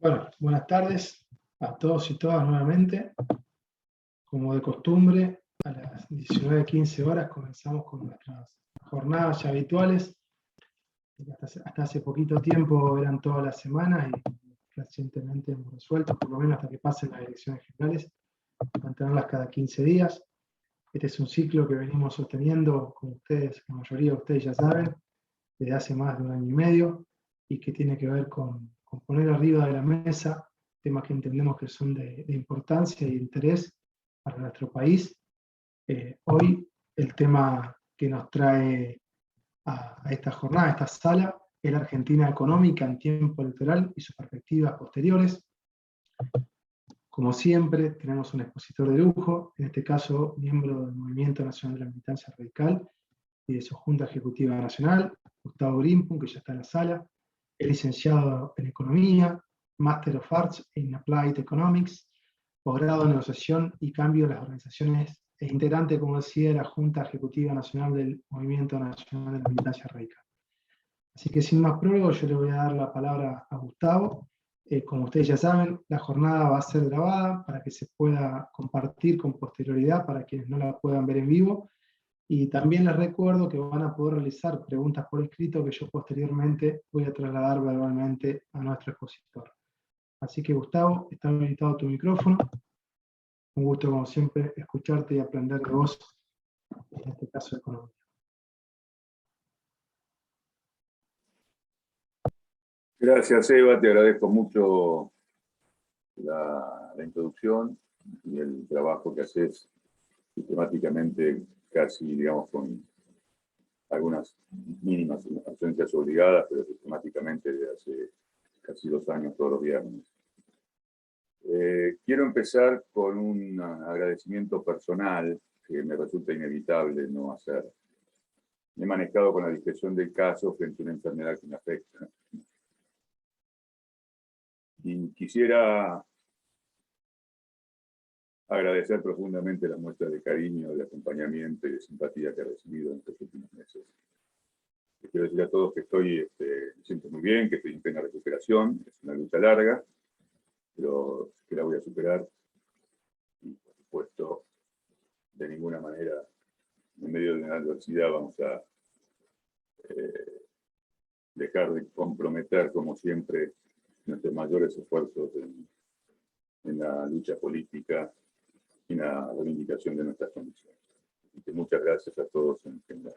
Bueno, buenas tardes a todos y todas nuevamente. Como de costumbre, a las 19:15 horas comenzamos con nuestras jornadas ya habituales. Hasta hace poquito tiempo eran todas las semanas y recientemente hemos resuelto, por lo menos hasta que pasen las elecciones generales, mantenerlas cada 15 días. Este es un ciclo que venimos sosteniendo, como ustedes, la mayoría de ustedes ya saben, desde hace más de un año y medio, y que tiene que ver con poner arriba de la mesa temas que entendemos que son de importancia y de interés para nuestro país. Hoy el tema que nos trae a esta jornada, a esta sala, es la Argentina económica en tiempo electoral y sus perspectivas posteriores. Como siempre, tenemos un expositor de lujo, en este caso miembro del Movimiento Nacional de la Militancia Radical y de su Junta Ejecutiva Nacional, Gustavo Grimpun, que ya está en la sala. Es licenciado en Economía, Master of Arts in Applied Economics, posgrado en Negociación y Cambio de las Organizaciones, e integrante, como decía, de la Junta Ejecutiva Nacional del Movimiento Nacional de la Militancia Radical. Así que sin más prólogo, yo le voy a dar la palabra a Gustavo. Como ustedes ya saben, la jornada va a ser grabada para que se pueda compartir con posterioridad para quienes no la puedan ver en vivo. Y también les recuerdo que van a poder realizar preguntas por escrito que yo posteriormente voy a trasladar verbalmente a nuestro expositor. Así que Gustavo, está habilitado tu micrófono. Un gusto, como siempre, escucharte y aprender de vos, en este caso de economía. Gracias, Eva, te agradezco mucho la introducción y el trabajo que haces sistemáticamente, casi, digamos, con algunas mínimas ausencias obligadas, pero sistemáticamente desde hace casi 2 años, todos los viernes. Quiero empezar con un agradecimiento personal que me resulta inevitable no hacer. Me he manejado con la discreción del caso frente a una enfermedad que me afecta. Y quisiera agradecer profundamente la muestra de cariño, de acompañamiento y de simpatía que he recibido en estos últimos meses. Les quiero decir a todos que me siento muy bien, que estoy en plena recuperación, es una lucha larga, pero que la voy a superar. Y por supuesto, de ninguna manera, en medio de una adversidad, vamos a dejar de comprometer, como siempre, nuestros mayores esfuerzos en la lucha política y la reivindicación de nuestras condiciones. Así que muchas gracias a todos en general.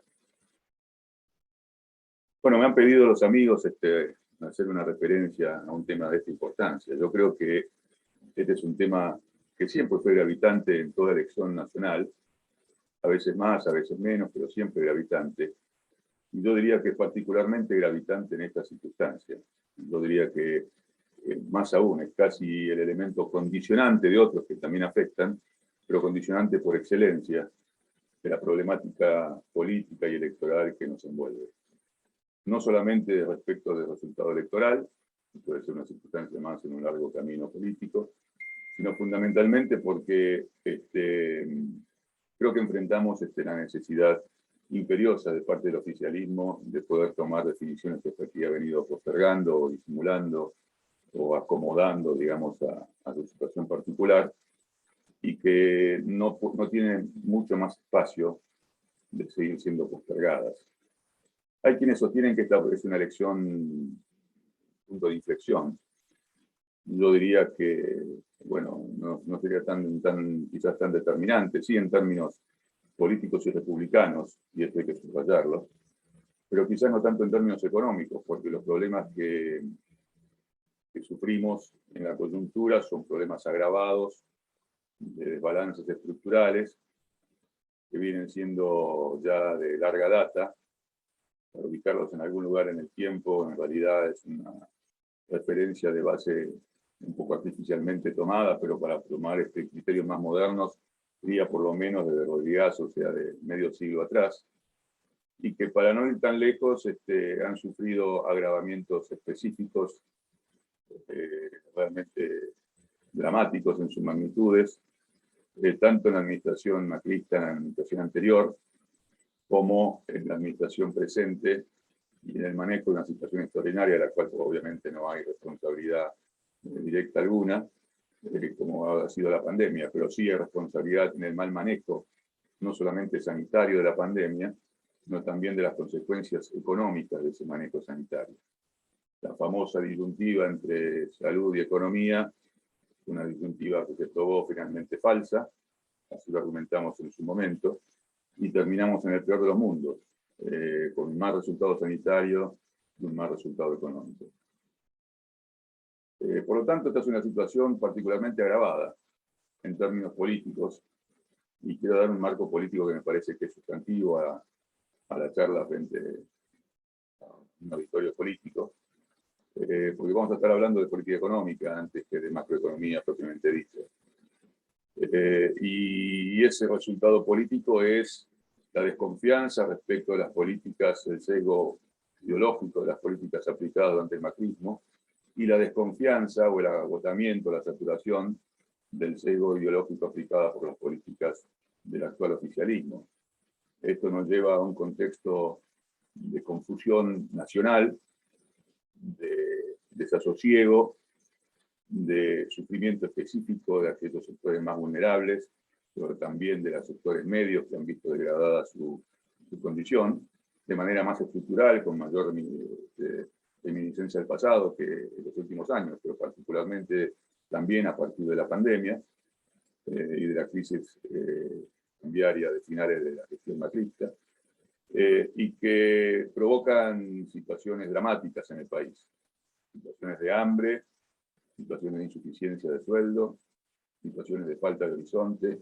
Bueno, me han pedido los amigos hacer una referencia a un tema de esta importancia. Yo creo que este es un tema que siempre fue gravitante en toda elección nacional, a veces más, a veces menos, pero siempre gravitante. Y yo diría que es particularmente gravitante en estas circunstancias. Yo diría que más aún es casi el elemento condicionante de otros que también afectan, pero condicionante por excelencia de la problemática política y electoral que nos envuelve. No solamente respecto del resultado electoral, que puede ser una circunstancia más en un largo camino político, sino fundamentalmente porque creo que enfrentamos la necesidad imperiosa de parte del oficialismo de poder tomar definiciones que aquí ha venido postergando o disimulando o acomodando, digamos, a su situación particular, y que no tienen mucho más espacio de seguir siendo postergadas. Hay quienes sostienen que esta es una elección punto de inflexión. Yo diría que, bueno, no sería quizás tan determinante, sí en términos políticos y republicanos, y esto hay que subrayarlo, pero quizás no tanto en términos económicos, porque los problemas que sufrimos en la coyuntura son problemas agravados de desbalances estructurales que vienen siendo ya de larga data. Para ubicarlos en algún lugar en el tiempo, en realidad es una referencia de base un poco artificialmente tomada, pero para tomar criterios más modernos, diría por lo menos desde Rodríguez, o sea, de medio siglo atrás, y que para no ir tan lejos han sufrido agravamientos específicos realmente dramáticos en sus magnitudes, tanto en la administración macrista, en la administración anterior, como en la administración presente y en el manejo de una situación extraordinaria, de la cual obviamente no hay responsabilidad directa alguna, como ha sido la pandemia, pero sí hay responsabilidad en el mal manejo, no solamente sanitario de la pandemia, sino también de las consecuencias económicas de ese manejo sanitario. La famosa disyuntiva entre salud y economía, una disyuntiva que se probó finalmente falsa, así lo argumentamos en su momento, y terminamos en el peor de los mundos, con un mal resultado sanitario y un mal resultado económico. Por lo tanto, esta es una situación particularmente agravada en términos políticos, y quiero dar un marco político que me parece que es sustantivo a la charla frente a un auditorio político, porque vamos a estar hablando de política económica antes que de macroeconomía propiamente dicha. Y ese resultado político es la desconfianza respecto a las políticas, el sesgo ideológico de las políticas aplicadas durante el macrismo, y la desconfianza o el agotamiento, la saturación del sesgo ideológico aplicado por las políticas del actual oficialismo. Esto nos lleva a un contexto de confusión nacional, de desasosiego, de sufrimiento específico de aquellos sectores más vulnerables, pero también de los sectores medios que han visto degradada su condición, de manera más estructural, con mayor reminiscencia del pasado que en los últimos años, pero particularmente también a partir de la pandemia y de la crisis cambiaria de finales de la gestión macrista, y que provocan situaciones dramáticas en el país, situaciones de hambre, situaciones de insuficiencia de sueldo, situaciones de falta de horizonte,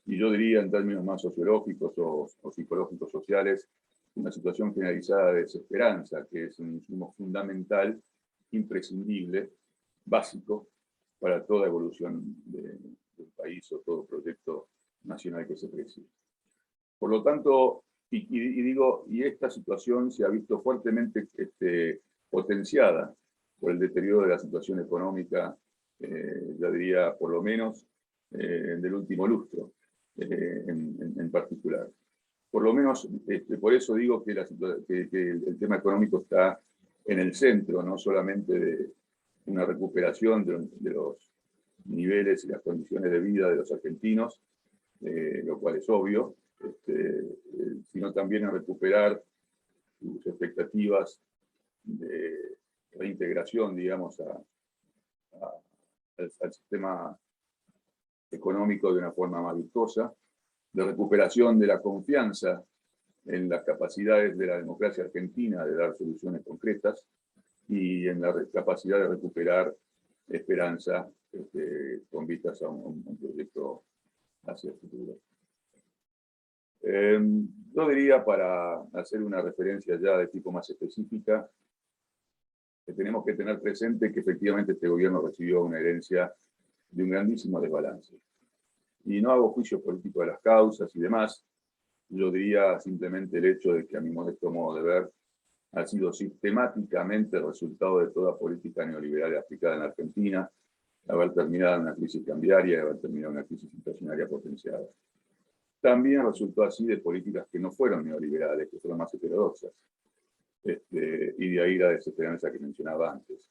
y yo diría en términos más sociológicos o psicológicos sociales, una situación generalizada de desesperanza, que es un insumo fundamental, imprescindible, básico, para toda evolución del país o todo proyecto nacional que se precie. Por lo tanto, y esta situación se ha visto fuertemente potenciada por el deterioro de la situación económica, ya diría por lo menos del último lustro en particular. Por lo menos, por eso digo que el tema económico está en el centro, no solamente de una recuperación de los niveles y las condiciones de vida de los argentinos, lo cual es obvio, sino también en recuperar sus expectativas de reintegración, digamos, al sistema económico de una forma más virtuosa, de recuperación de la confianza en las capacidades de la democracia argentina de dar soluciones concretas y en la capacidad de recuperar esperanza con vistas a un proyecto hacia el futuro. Yo diría, para hacer una referencia ya de tipo más específica, que tenemos que tener presente que efectivamente este gobierno recibió una herencia de un grandísimo desbalance. Y no hago juicio político de las causas y demás, yo diría simplemente el hecho de que, a mi modesto modo de ver, ha sido sistemáticamente el resultado de toda política neoliberal aplicada en la Argentina, haber terminado en una crisis cambiaria y haber terminado en una crisis inflacionaria potenciada. También resultó así de políticas que no fueron neoliberales, que fueron más heterodoxas, y de ahí la desesperanza que mencionaba antes.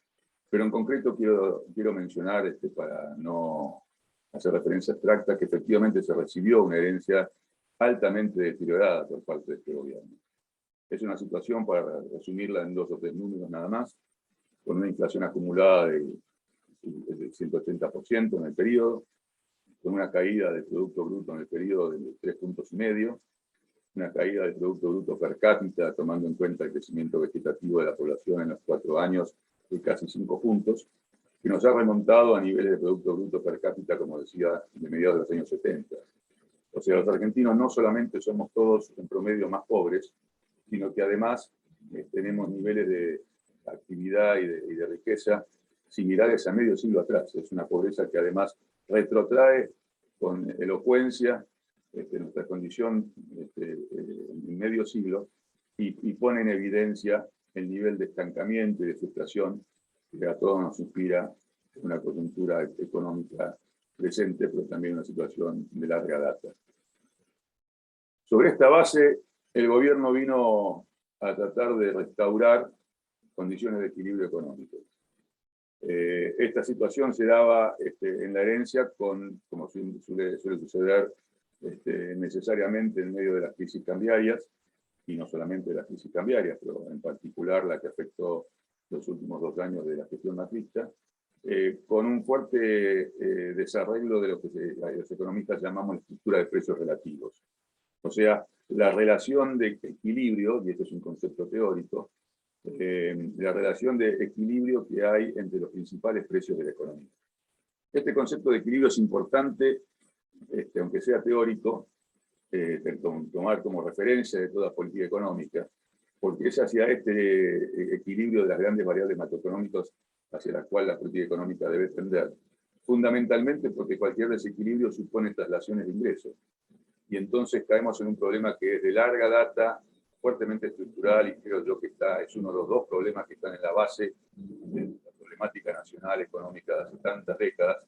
Pero en concreto quiero mencionar, para no hacer referencia abstracta, que efectivamente se recibió una herencia altamente deteriorada por parte de este gobierno. Es una situación, para resumirla en 2 o 3 números nada más, con una inflación acumulada del 180% en el periodo, con una caída del Producto Bruto en el periodo de 3,5 puntos, una caída del Producto Bruto per cápita, tomando en cuenta el crecimiento vegetativo de la población en los 4 años, de casi 5 puntos, que nos ha remontado a niveles de Producto Bruto per cápita, como decía, de mediados de los años 70. O sea, los argentinos no solamente somos todos en promedio más pobres, sino que además tenemos niveles de actividad y de riqueza similares a medio siglo atrás. Es una pobreza que además retrotrae con elocuencia nuestra condición en medio siglo y pone en evidencia el nivel de estancamiento y de frustración que a todos nos inspira una coyuntura económica presente, pero también una situación de larga data. Sobre esta base, el gobierno vino a tratar de restaurar condiciones de equilibrio económico. Esta situación se daba en la herencia como suele suceder necesariamente en medio de las crisis cambiarias, y no solamente de las crisis cambiarias, pero en particular la que afectó los últimos 2 años de la gestión macrista, con un fuerte desarrollo de lo que los economistas llamamos la estructura de precios relativos. O sea, la relación de equilibrio, y este es un concepto teórico, la relación de equilibrio que hay entre los principales precios de la economía. Este concepto de equilibrio es importante, aunque sea teórico, tomar como referencia de toda política económica, porque es hacia este equilibrio de las grandes variables macroeconómicas hacia la cual la política económica debe tender, fundamentalmente porque cualquier desequilibrio supone traslaciones de ingresos, y entonces caemos en un problema que es de larga data, fuertemente estructural, y creo yo que es uno de los 2 problemas que están en la base de la problemática nacional económica de hace tantas décadas,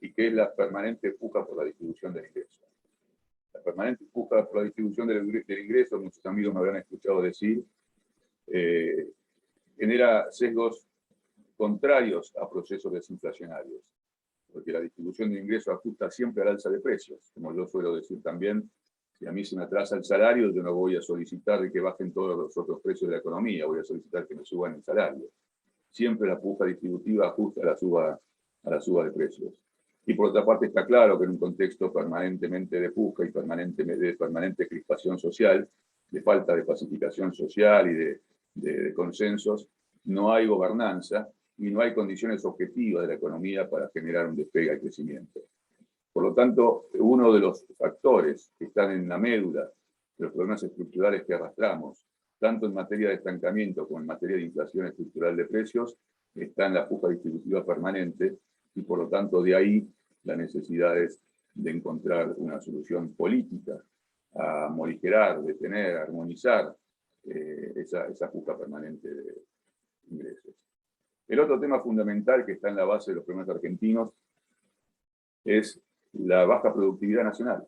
y que es la permanente puja por la distribución del ingreso. La permanente puja por la distribución del ingreso, muchos amigos me habrán escuchado decir, genera sesgos contrarios a procesos desinflacionarios, porque la distribución de ingresos ajusta siempre al alza de precios. Como yo suelo decir también, si a mí se me atrasa el salario, yo no voy a solicitar de que bajen todos los otros precios de la economía, voy a solicitar que me suban el salario. Siempre la puja distributiva ajusta a la suba de precios. Y por otra parte está claro que en un contexto permanentemente de puja y de permanente crispación social, de falta de pacificación social y de consensos, no hay gobernanza y no hay condiciones objetivas de la economía para generar un despegue al crecimiento. Por lo tanto, uno de los factores que están en la médula de los problemas estructurales que arrastramos, tanto en materia de estancamiento como en materia de inflación estructural de precios, está en la puja distributiva permanente, y por lo tanto de ahí la necesidad de encontrar una solución política a morigerar, detener, armonizar esa puja permanente de ingresos. El otro tema fundamental que está en la base de los problemas argentinos es la baja productividad nacional,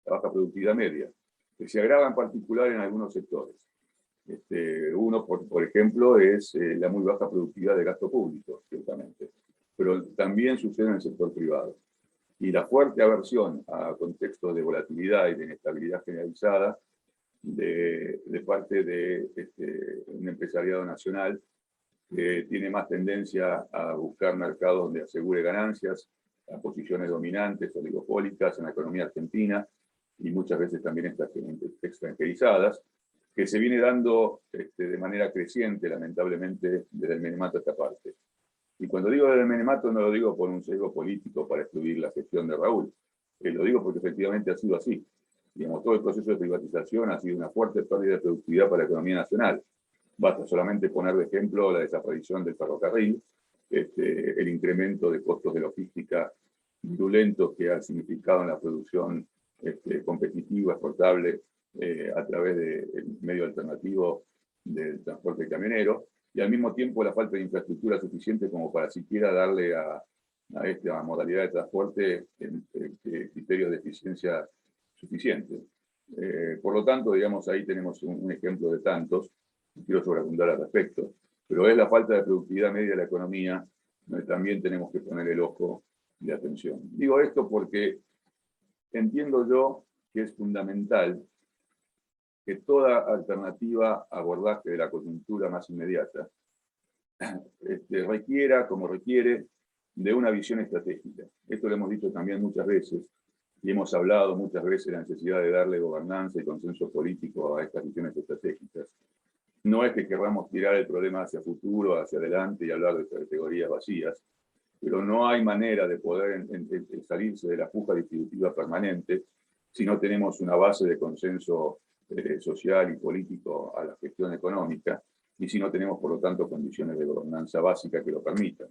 la baja productividad media, que se agrava en particular en algunos sectores. Uno, por ejemplo, es la muy baja productividad de gasto público, ciertamente, pero también sucede en el sector privado. Y la fuerte aversión a contextos de volatilidad y de inestabilidad generalizada de parte de un empresariado nacional que tiene más tendencia a buscar mercados donde asegure ganancias, a posiciones dominantes, oligopólicas en la economía argentina, y muchas veces también extranjerizadas, que se viene dando de manera creciente, lamentablemente, desde el menemato a esta parte. Y cuando digo desde el menemato no lo digo por un sesgo político para excluir la gestión de Raúl, lo digo porque efectivamente ha sido así. Digamos, todo el proceso de privatización ha sido una fuerte pérdida de productividad para la economía nacional. Basta solamente poner de ejemplo la desaparición del ferrocarril, el incremento de costos de logística virulentos que ha significado en la producción competitiva, exportable, a través del medio alternativo del transporte camionero, y al mismo tiempo la falta de infraestructura suficiente como para siquiera darle a esta modalidad de transporte criterios de eficiencia suficientes. Por lo tanto, digamos, ahí tenemos un ejemplo de tantos, no quiero sobreabundar al respecto, pero es la falta de productividad media de la economía donde también tenemos que poner el ojo de atención. Digo esto porque entiendo yo que es fundamental que toda alternativa abordaje de la coyuntura más inmediata requiera, como requiere, de una visión estratégica. Esto lo hemos dicho también muchas veces, y hemos hablado muchas veces de la necesidad de darle gobernanza y consenso político a estas visiones estratégicas. No es que queramos tirar el problema hacia futuro, hacia adelante y hablar de categorías vacías, pero no hay manera de poder salirse de la puja distributiva permanente si no tenemos una base de consenso social y político a la gestión económica, y si no tenemos, por lo tanto, condiciones de gobernanza básica que lo permitan.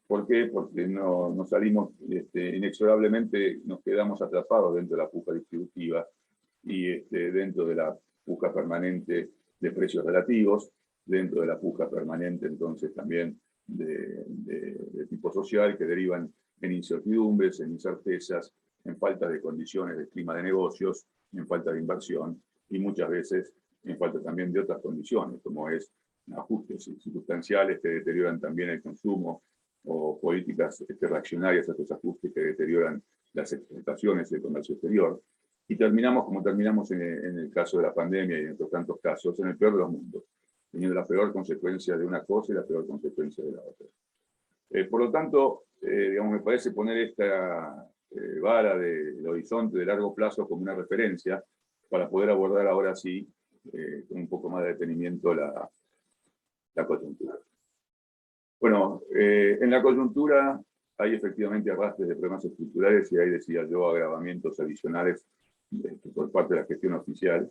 ¿Por qué? Porque no salimos, inexorablemente nos quedamos atrapados dentro de la puja distributiva y dentro de la puja permanente de precios relativos, dentro de la puja permanente entonces también de tipo social, que derivan en incertidumbres, en incertezas, en falta de condiciones de clima de negocios, en falta de inversión y muchas veces en falta también de otras condiciones, como es ajustes circunstanciales que deterioran también el consumo o políticas reaccionarias a estos ajustes que deterioran las exportaciones y el comercio exterior. Y terminamos como terminamos en el caso de la pandemia y en otros tantos casos, en el peor de los mundos, teniendo la peor consecuencia de una cosa y la peor consecuencia de la otra. Por lo tanto, digamos, me parece poner esta vara del horizonte de largo plazo como una referencia para poder abordar ahora sí, con un poco más de detenimiento, la coyuntura. Bueno, en la coyuntura hay efectivamente arrastres de problemas estructurales y ahí decía yo agravamientos adicionales por parte de la gestión oficial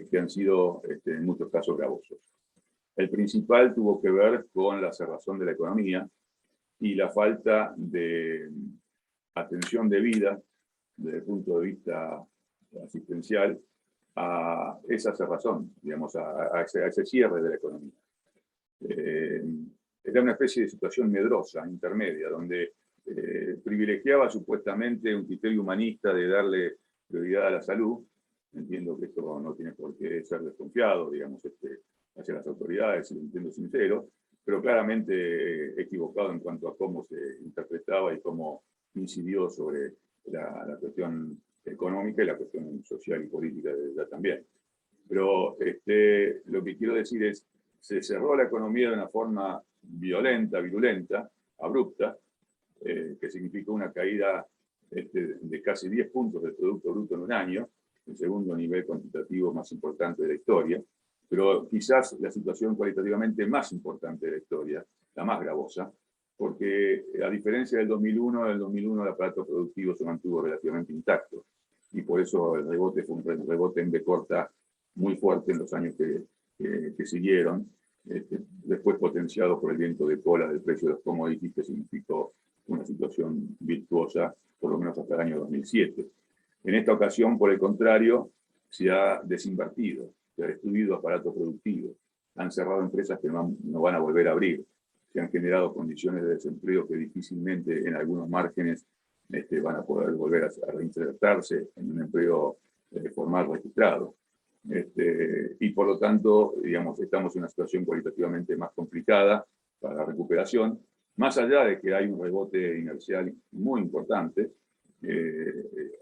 que han sido en muchos casos gravosos. El principal tuvo que ver con la cerrazón de la economía y la falta de atención debida desde el punto de vista asistencial a esa cerrazón, digamos, a ese cierre de la economía. Era una especie de situación medrosa, intermedia, donde privilegiaba supuestamente un criterio humanista de darle prioridad a la salud. Entiendo que esto no tiene por qué ser desconfiado, digamos, hacia las autoridades, si lo entiendo sincero, pero claramente equivocado en cuanto a cómo se interpretaba y cómo incidió sobre la cuestión económica y la cuestión social y política también. Pero lo que quiero decir es, se cerró la economía de una forma violenta, virulenta, abrupta, que significó una caída de casi 10 puntos del Producto Bruto en un año, el segundo nivel cuantitativo más importante de la historia, pero quizás la situación cualitativamente más importante de la historia, la más gravosa, porque a diferencia del 2001, el aparato productivo se mantuvo relativamente intacto, y por eso el rebote fue un rebote en B corta muy fuerte en los años que siguieron, después potenciado por el viento de cola del precio de los commodities, que significó una situación virtuosa, por lo menos hasta el año 2007. En esta ocasión, por el contrario, se ha desinvertido, se ha destruido aparato productivo, han cerrado empresas que no van a volver a abrir, se han generado condiciones de desempleo que difícilmente en algunos márgenes van a poder volver a reinsertarse en un empleo formal registrado. Y por lo tanto, digamos, estamos en una situación cualitativamente más complicada para la recuperación, más allá de que hay un rebote inercial muy importante.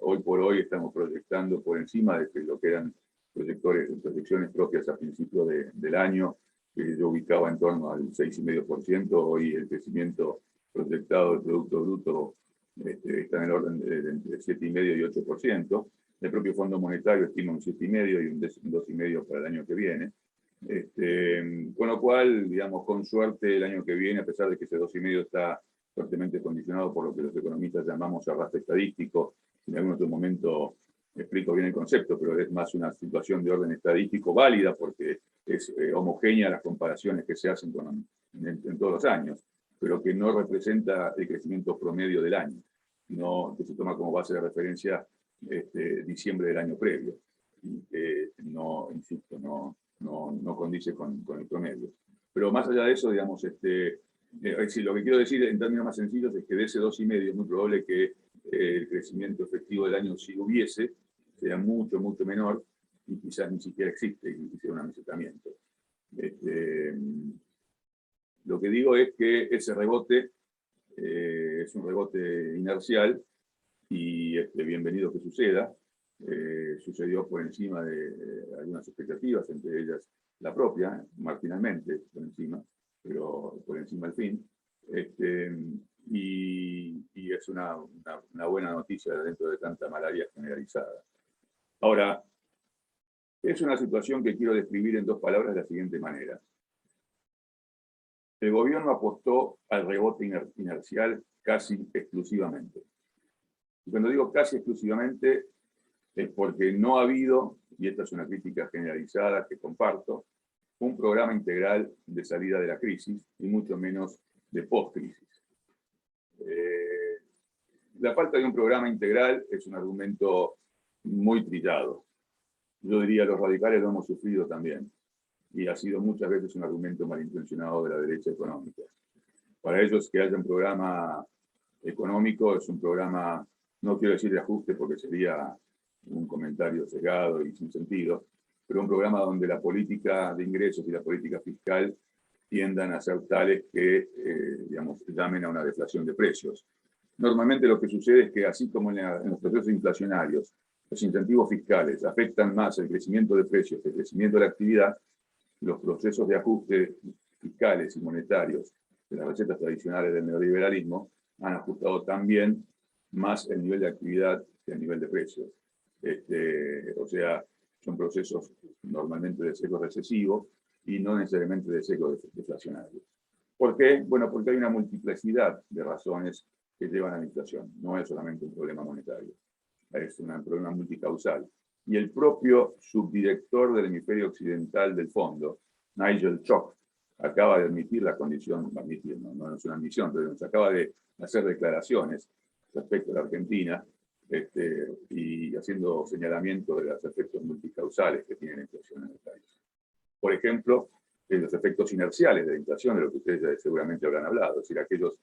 Hoy por hoy estamos proyectando por encima de lo que eran proyecciones propias a principios del año, que yo ubicaba en torno al 6,5%, hoy el crecimiento proyectado del Producto Bruto está en el orden de entre 7,5% y 8%. El propio Fondo Monetario estima un 7,5% y un 2,5% para el año que viene. Con lo cual, digamos, con suerte el año que viene, a pesar de que ese 2,5% está fuertemente condicionado por lo que los economistas llamamos arrastre estadístico, en algún otro momento explico bien el concepto, pero es más una situación de orden estadístico válida porque es homogénea las comparaciones que se hacen en todos los años, pero que no representa el crecimiento promedio del año, sino que se toma como base de referencia diciembre del año previo, y que no, insisto, no condice con el promedio. Pero más allá de eso, digamos, lo que quiero decir en términos más sencillos es que de ese 2,5% es muy probable que el crecimiento efectivo del año, si hubiese, sea mucho, mucho menor y quizás ni siquiera existe y sea un amesetamiento. Lo que digo es que ese rebote es un rebote inercial y bienvenido que suceda. Sucedió por encima de algunas expectativas, entre ellas la propia, marginalmente por encima, pero por encima al fin. Y es una buena noticia dentro de tanta malaria generalizada. Ahora, es una situación que quiero describir en 2 palabras de la siguiente manera. El gobierno apostó al rebote inercial casi exclusivamente. Y cuando digo casi exclusivamente, es porque no ha habido, y esta es una crítica generalizada que comparto, un programa integral de salida de la crisis, y mucho menos de post-crisis. La falta de un programa integral es un argumento muy trillado. Yo diría, los radicales lo hemos sufrido también, y ha sido muchas veces un argumento malintencionado de la derecha económica. Para ellos, que haya un programa económico es un programa, no quiero decir de ajuste porque sería un comentario cegado y sin sentido, pero un programa donde la política de ingresos y la política fiscal tiendan a ser tales que, digamos, llamen a una deflación de precios. Normalmente lo que sucede es que, así como en los procesos inflacionarios, los incentivos fiscales afectan más el crecimiento de precios que el crecimiento de la actividad, los procesos de ajuste fiscales y monetarios de las recetas tradicionales del neoliberalismo han ajustado también más el nivel de actividad que el nivel de precios. O sea, son procesos normalmente de ciclo recesivo y no necesariamente de ciclo deflacionario. ¿Por qué? Bueno, porque hay una multiplicidad de razones que llevan a la inflación. No es solamente un problema monetario, es un problema multicausal. Y el propio subdirector del hemisferio occidental del fondo, Nigel Chock, acaba de admitir la condición, no es una admisión, pero nos acaba de hacer declaraciones respecto a la Argentina, y haciendo señalamiento de los efectos multicausales que tiene la inflación en el país. Por ejemplo, los efectos inerciales de la inflación, de lo que ustedes ya seguramente habrán hablado, es decir, aquellos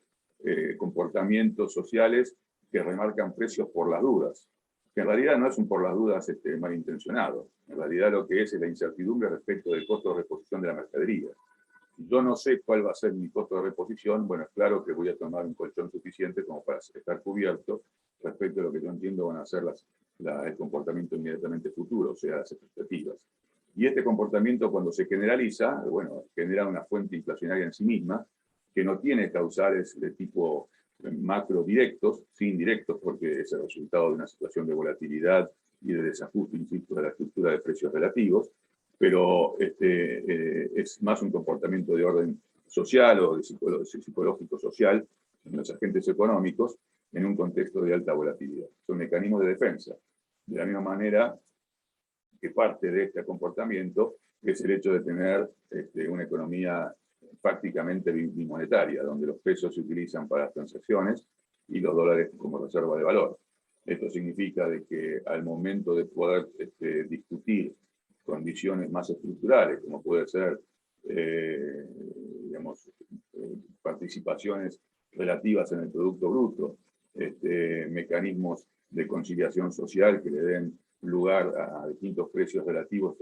comportamientos sociales que remarcan precios por las dudas, que en realidad no es un por las dudas malintencionado, en realidad lo que es la incertidumbre respecto del costo de reposición de la mercadería. Yo no sé cuál va a ser mi costo de reposición, bueno, es claro que voy a tomar un colchón suficiente como para estar cubierto respecto a lo que yo entiendo van a ser el comportamiento inmediatamente futuro, o sea, las expectativas. Y este comportamiento, cuando se generaliza, bueno, genera una fuente inflacionaria en sí misma, que no tiene causales de tipo macro directos, sí indirectos, porque es el resultado de una situación de volatilidad y de desajuste, insisto, de la estructura de precios relativos, pero es más un comportamiento de orden social o de psicológico social en los agentes económicos en un contexto de alta volatilidad. Son mecanismos de defensa. De la misma manera que parte de este comportamiento es el hecho de tener una economía prácticamente bimonetaria, donde los pesos se utilizan para las transacciones y los dólares como reserva de valor. Esto significa de que al momento de poder discutir condiciones más estructurales, como puede ser, digamos, participaciones relativas en el Producto Bruto, mecanismos de conciliación social que le den lugar a distintos precios relativos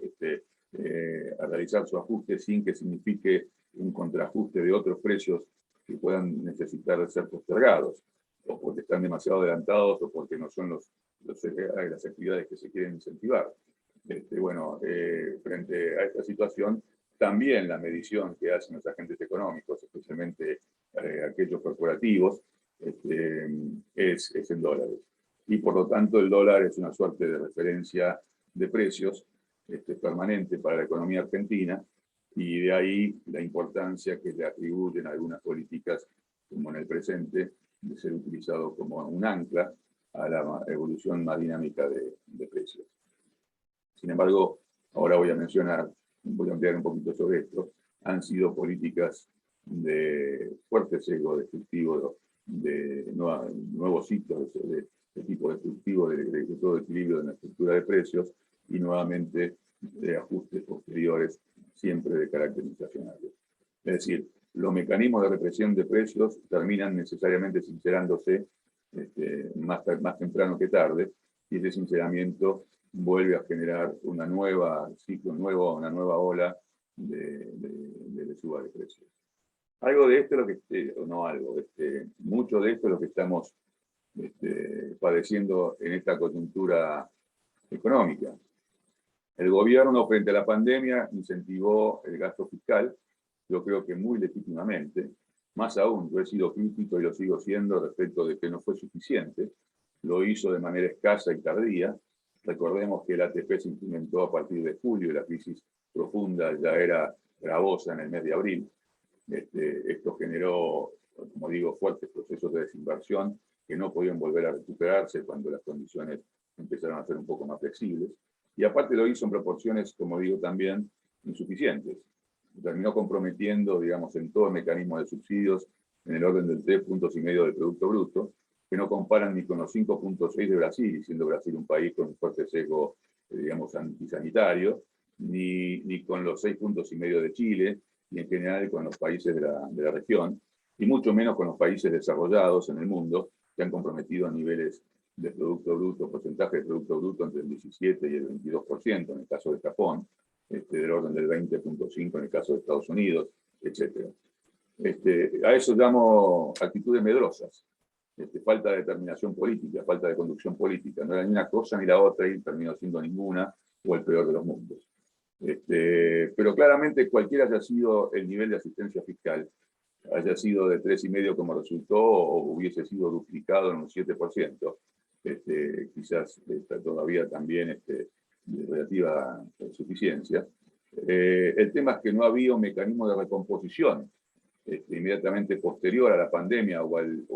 a realizar su ajuste sin que signifique un contraajuste de otros precios que puedan necesitar ser postergados, o porque están demasiado adelantados o porque no son las actividades que se quieren incentivar. Frente a esta situación, también la medición que hacen los agentes económicos, especialmente aquellos corporativos, es en dólares. Y por lo tanto el dólar es una suerte de referencia de precios permanente para la economía argentina, y de ahí la importancia que le atribuyen algunas políticas, como en el presente, de ser utilizado como un ancla a la evolución más dinámica de precios. Sin embargo, ahora voy a ampliar un poquito sobre esto, han sido políticas de fuerte sesgo destructivo, de nuevos ciclos de tipo destructivo de todo equilibrio de la estructura de precios, y nuevamente de ajustes posteriores, siempre de carácter inflacionario. Es decir, los mecanismos de represión de precios terminan necesariamente sincerándose más temprano que tarde, y ese sinceramiento vuelve a generar una nueva ola de suba de precios. Algo de esto es lo que, mucho de esto es lo que estamos padeciendo en esta coyuntura económica. El gobierno, frente a la pandemia, incentivó el gasto fiscal, yo creo que muy legítimamente. Más aún, yo he sido crítico y lo sigo siendo respecto de que no fue suficiente. Lo hizo de manera escasa y tardía. Recordemos que el ATP se implementó a partir de julio y la crisis profunda ya era gravosa en el mes de abril. Esto generó, como digo, fuertes procesos de desinversión que no podían volver a recuperarse cuando las condiciones empezaron a ser un poco más flexibles. Y aparte lo hizo en proporciones, como digo, también insuficientes. Terminó comprometiendo, digamos, en todo el mecanismo de subsidios en el orden del 3,5 puntos del Producto Bruto, que no comparan ni con los 5,6 de Brasil, siendo Brasil un país con un fuerte sesgo, digamos, antisanitario, ni con los 6,5 puntos de Chile, ni en general con los países de la región, y mucho menos con los países desarrollados en el mundo, que han comprometido a niveles de Producto Bruto, porcentaje de Producto Bruto entre el 17 y el 22% en el caso de Japón, del orden del 20,5% en el caso de Estados Unidos, etc. A eso llamo actitudes medrosas, falta de determinación política, falta de conducción política. No era ni una cosa ni la otra y terminó siendo ninguna o el peor de los mundos. Pero claramente cualquiera haya sido el nivel de asistencia fiscal, haya sido de 3,5 como resultó o hubiese sido duplicado en un 7%, quizás está todavía también de relativa suficiencia. El tema es que no había un mecanismo de recomposición inmediatamente posterior a la pandemia o al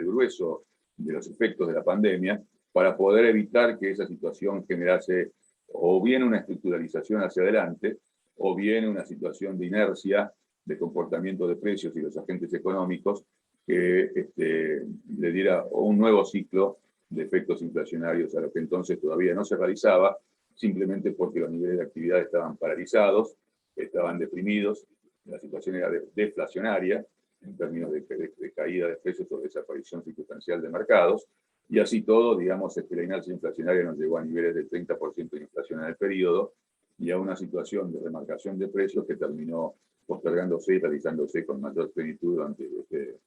grueso de los efectos de la pandemia para poder evitar que esa situación generase o bien una estructuralización hacia adelante o bien una situación de inercia de comportamiento de precios y los agentes económicos que le diera un nuevo ciclo de efectos inflacionarios a lo que entonces todavía no se realizaba, simplemente porque los niveles de actividad estaban paralizados, estaban deprimidos, la situación era deflacionaria en términos de caída de precios o desaparición circunstancial de mercados, y así todo, digamos, la inercia inflacionaria nos llevó a niveles del 30% de inflación en el periodo y a una situación de remarcación de precios que terminó postergándose y realizándose con mayor plenitud durante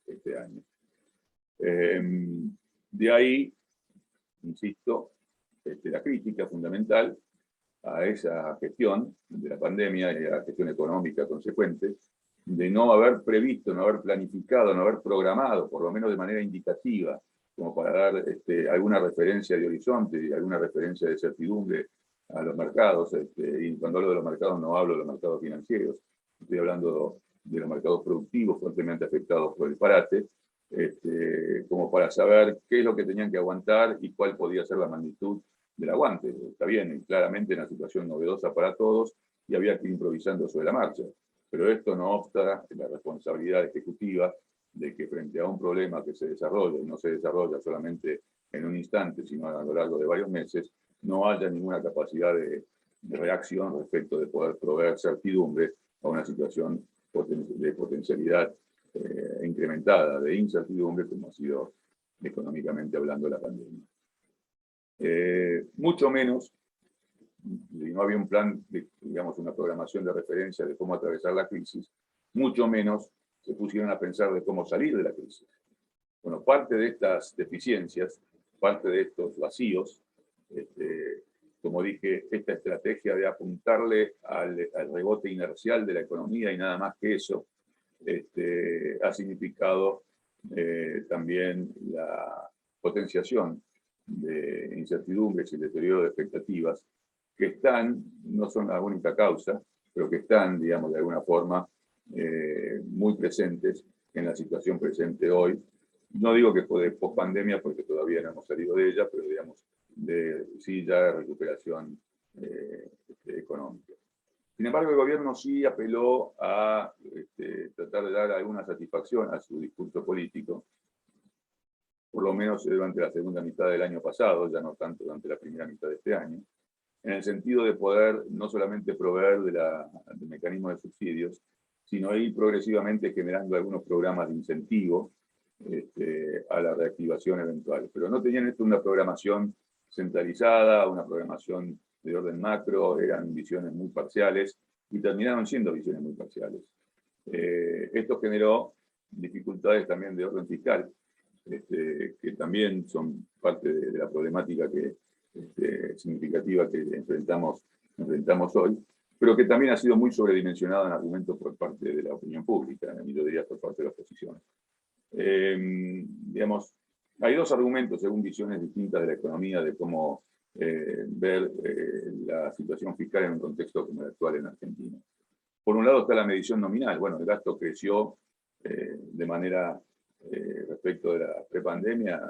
este año. De ahí, insisto, la crítica fundamental a esa gestión de la pandemia y a la gestión económica consecuente, de no haber previsto, no haber planificado, no haber programado, por lo menos de manera indicativa, como para dar alguna referencia de horizonte y alguna referencia de certidumbre a los mercados. Y cuando hablo de los mercados no hablo de los mercados financieros, estoy hablando de los mercados productivos fuertemente afectados por el parate, como para saber qué es lo que tenían que aguantar y cuál podía ser la magnitud del aguante. Está bien, claramente en una situación novedosa para todos y había que ir improvisando sobre la marcha. Pero esto no obsta la responsabilidad ejecutiva de que frente a un problema que se desarrolla y no se desarrolla solamente en un instante, sino a lo largo de varios meses, no haya ninguna capacidad de reacción respecto de poder proveer certidumbre a una situación de potencialidad incrementada de incertidumbre como ha sido económicamente hablando la pandemia. Mucho menos, no había un plan, digamos, una programación de referencia de cómo atravesar la crisis, mucho menos se pusieron a pensar de cómo salir de la crisis. Bueno, parte de estas deficiencias, parte de estos vacíos, como dije, esta estrategia de apuntarle al rebote inercial de la economía y nada más que eso, ha significado también la potenciación de incertidumbres y deterioro de expectativas que están, no son la única causa, pero que están, digamos, de alguna forma muy presentes en la situación presente hoy. No digo que fue de post-pandemia porque todavía no hemos salido de ella, pero digamos, sí ya de recuperación económica. Sin embargo, el gobierno sí apeló a tratar de dar alguna satisfacción a su discurso político, por lo menos durante la segunda mitad del año pasado, ya no tanto durante la primera mitad de este año, en el sentido de poder no solamente proveer del mecanismo de subsidios, sino ir progresivamente generando algunos programas de incentivo a la reactivación eventual. Pero no tenían una programación centralizada, una programación de orden macro, eran visiones muy parciales y terminaron siendo visiones muy parciales. Esto generó dificultades también de orden fiscal, que también son parte de la problemática significativa que enfrentamos hoy, pero que también ha sido muy sobredimensionada en argumentos por parte de la opinión pública, yo diría por parte de la oposición. Digamos, hay dos argumentos según visiones distintas de la economía de cómo ver la situación fiscal en un contexto como el actual en Argentina. Por un lado está la medición nominal. Bueno, el gasto creció de manera respecto de la prepandemia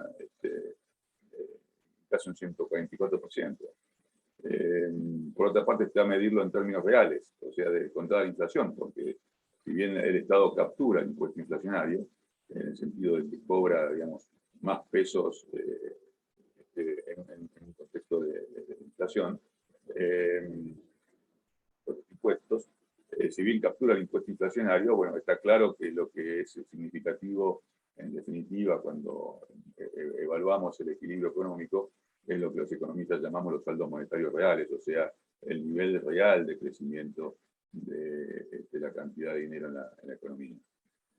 casi un 144%. Por otra parte está medirlo en términos reales, o sea, de contada la inflación, porque si bien el Estado captura el impuesto inflacionario, en el sentido de que cobra, digamos, más pesos en un contexto de inflación, los impuestos, si bien captura el impuesto inflacionario, bueno, está claro que lo que es significativo, en definitiva, cuando evaluamos el equilibrio económico, es lo que los economistas llamamos los saldos monetarios reales, o sea, el nivel real de crecimiento de la cantidad de dinero en la economía.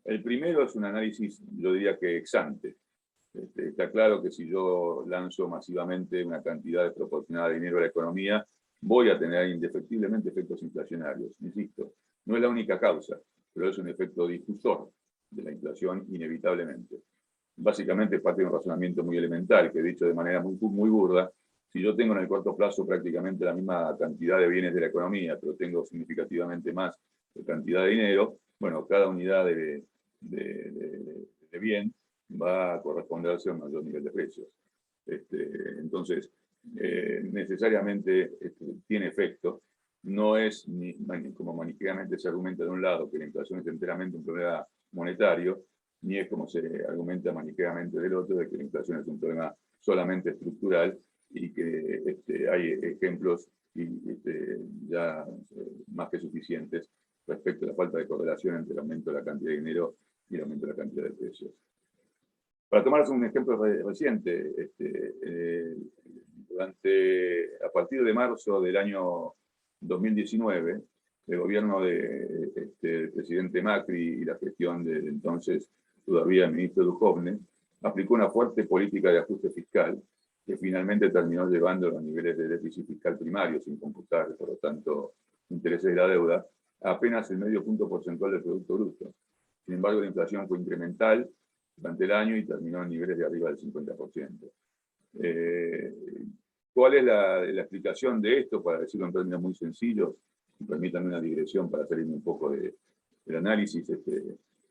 El primero es un análisis, yo diría que ex ante. Está claro que si yo lanzo masivamente una cantidad desproporcionada de dinero a la economía, voy a tener indefectiblemente efectos inflacionarios. Insisto, no es la única causa, pero es un efecto difusor de la inflación inevitablemente. Básicamente parte de un razonamiento muy elemental, que dicho de manera muy burda, si yo tengo en el corto plazo prácticamente la misma cantidad de bienes de la economía, pero tengo significativamente más cantidad de dinero, bueno, cada unidad de bien va a corresponderse a un mayor nivel de precios. Entonces, necesariamente tiene efecto. No es como maniqueamente se argumenta de un lado, que la inflación es enteramente un problema monetario, ni es como se argumenta maniqueamente del otro, de que la inflación es un problema solamente estructural y que hay ejemplos ya más que suficientes respecto a la falta de correlación entre el aumento de la cantidad de dinero y el aumento de la cantidad de precios. Para tomar un ejemplo reciente, a partir de marzo del año 2019, el gobierno del presidente Macri y la gestión del entonces todavía ministro Duhovne aplicó una fuerte política de ajuste fiscal que finalmente terminó llevando a los niveles de déficit fiscal primario, sin computar, por lo tanto, intereses de la deuda, a apenas el medio punto porcentual del Producto Bruto. Sin embargo, la inflación fue incremental durante el año y terminó en niveles de arriba del 50%. ¿Cuál es la explicación de esto? Para decirlo en términos muy sencillos, y permítanme una digresión para salirme un poco del análisis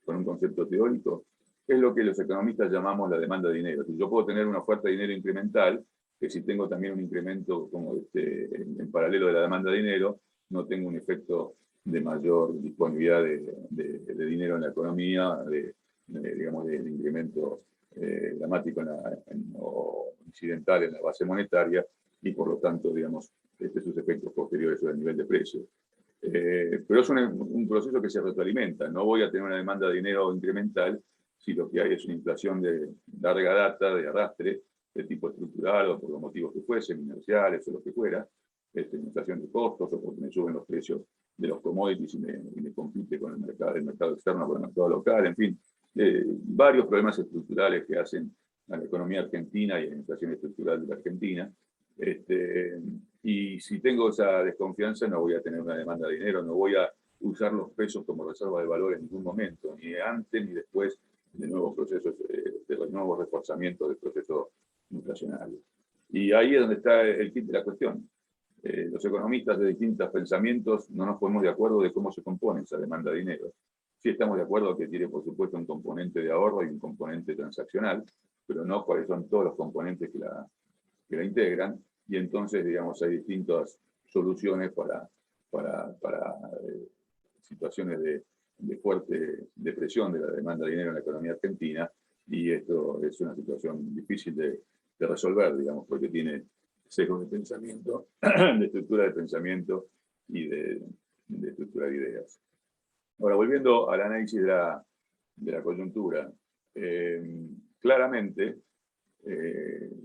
con un concepto teórico, es lo que los economistas llamamos la demanda de dinero. Si yo puedo tener una oferta de dinero incremental, que si tengo también un incremento como en paralelo de la demanda de dinero, no tengo un efecto de mayor disponibilidad de dinero en la economía, digamos, de incremento dramático o incidental en la base monetaria y por lo tanto, digamos, sus efectos posteriores sobre el nivel de precios. Pero es un proceso que se retroalimenta. No voy a tener una demanda de dinero incremental si lo que hay es una inflación de larga data, de arrastre, de tipo estructural o por los motivos que fuesen, inerciales o lo que fuera, inflación de costos o porque me suben los precios de los commodities y me compite con el mercado externo con el mercado local, en fin, varios problemas estructurales que hacen a la economía argentina y a la inflación estructural de la Argentina. Y si tengo esa desconfianza, no voy a tener una demanda de dinero, no voy a usar los pesos como reserva de valor en ningún momento, ni antes ni después de nuevos procesos, de los nuevos reforzamientos del proceso inflacionario. Y ahí es donde está el kit de la cuestión. Los economistas de distintos pensamientos no nos ponemos de acuerdo de cómo se compone esa demanda de dinero. Sí estamos de acuerdo que tiene, por supuesto, un componente de ahorro y un componente transaccional, pero no cuáles son todos los componentes que la integran, y entonces, digamos, hay distintas soluciones para situaciones de fuerte depresión de la demanda de dinero en la economía argentina, y esto es una situación difícil de resolver, digamos, porque tiene sesgos de pensamiento, de estructura de pensamiento y de estructura de ideas. Ahora, volviendo al análisis de la coyuntura, claramente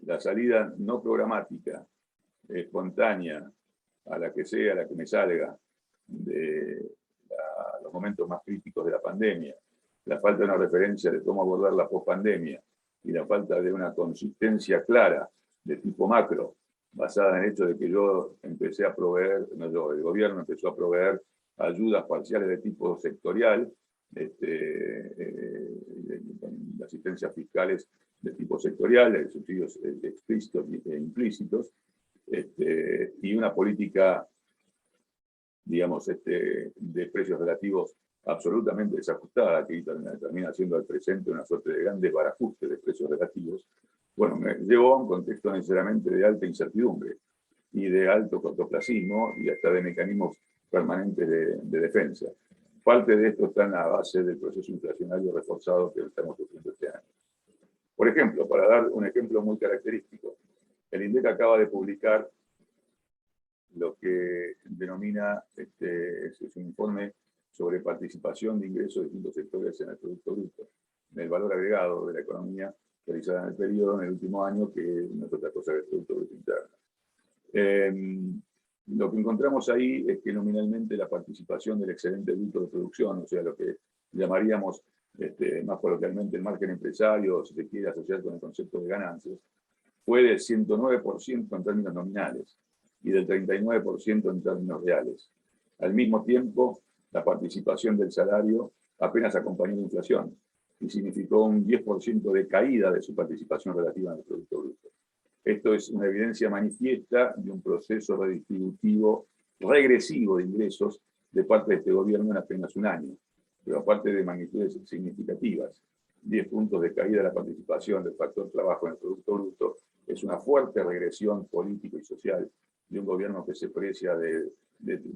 la salida no programática, espontánea, a la que sea, a la que me salga, de los momentos más críticos de la pandemia, la falta de una referencia de cómo abordar la pospandemia y la falta de una consistencia clara de tipo macro, basada en el hecho de que yo empecé a proveer, no yo, el gobierno empezó a proveer ayudas parciales de tipo sectorial, asistencias fiscales de tipo sectorial, subsidios explícitos e implícitos, y una política, digamos, de precios relativos absolutamente desajustada, que termina siendo al presente una suerte de gran desbarajuste de precios relativos, bueno, me llevó a un contexto necesariamente de alta incertidumbre y de alto cortoplacismo y hasta de mecanismos permanentes de defensa. Parte de esto está en la base del proceso inflacionario reforzado que estamos sufriendo este año. Por ejemplo, para dar un ejemplo muy característico, el INDEC acaba de publicar lo que denomina, es un informe sobre participación de ingresos de distintos sectores en el Producto Bruto, en el valor agregado de la economía realizada en el periodo, en el último año, que no es otra cosa que el Producto Bruto Interno. Lo que encontramos ahí es que nominalmente la participación del excedente bruto de producción, o sea, lo que llamaríamos más coloquialmente el margen empresario, si se quiere asociar con el concepto de ganancias, fue del 109% en términos nominales y del 39% en términos reales. Al mismo tiempo, la participación del salario apenas acompañó la inflación y significó un 10% de caída de su participación relativa en el Producto Bruto. Esto es una evidencia manifiesta de un proceso redistributivo regresivo de ingresos de parte de este gobierno en apenas un año, pero aparte de magnitudes significativas. 10 puntos de caída de la participación del factor trabajo en el Producto Bruto es una fuerte regresión política y social de un gobierno que se precia de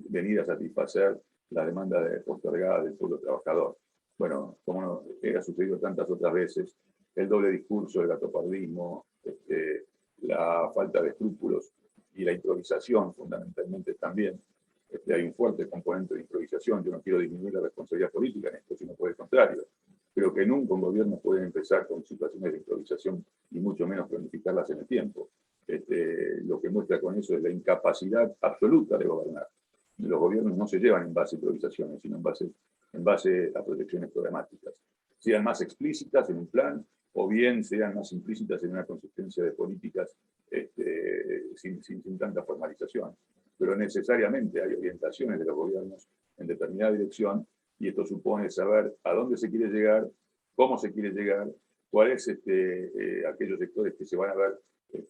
venir a satisfacer la demanda postergada del pueblo trabajador. Bueno, como ha sucedido tantas otras veces, el doble discurso, el gatopardismo, la falta de escrúpulos y la improvisación fundamentalmente también. Hay un fuerte componente de improvisación. Yo no quiero disminuir la responsabilidad política en esto, sino por el contrario. Creo que nunca un gobierno puede empezar con situaciones de improvisación y mucho menos planificarlas en el tiempo. Lo que muestra con eso es la incapacidad absoluta de gobernar. Los gobiernos no se llevan en base a improvisaciones, sino en base a proyecciones programáticas. Sean más explícitas en un plan, o bien sean más implícitas en una consistencia de políticas sin tanta formalización. Pero necesariamente hay orientaciones de los gobiernos en determinada dirección, y esto supone saber a dónde se quiere llegar, cómo se quiere llegar, cuáles aquellos sectores que se van a ver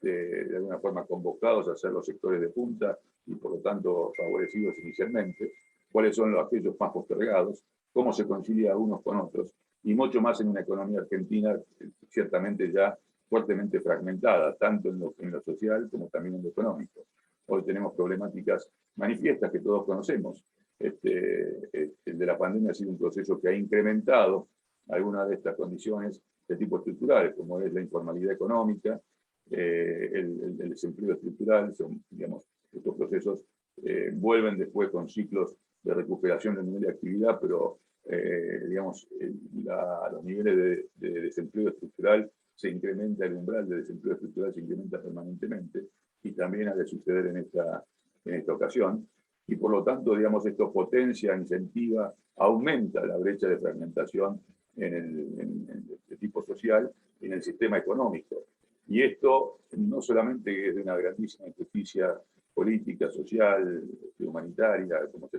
de alguna forma convocados a ser los sectores de punta y por lo tanto favorecidos inicialmente, cuáles son aquellos más postergados, cómo se concilia unos con otros, y mucho más en una economía argentina ciertamente ya fuertemente fragmentada, tanto en lo social como también en lo económico. Hoy tenemos problemáticas manifiestas que todos conocemos. El de la pandemia ha sido un proceso que ha incrementado algunas de estas condiciones de tipo estructurales, como es la informalidad económica, el desempleo estructural. Digamos, estos procesos vuelven después con ciclos de recuperación del nivel de actividad, pero digamos, los niveles de desempleo estructural se incrementa, el umbral de desempleo estructural se incrementa permanentemente, y también ha de suceder en esta ocasión. Y por lo tanto, digamos, esto potencia, incentiva, aumenta la brecha de fragmentación de tipo social en el sistema económico. Y esto no solamente es de una grandísima injusticia política, social, humanitaria, como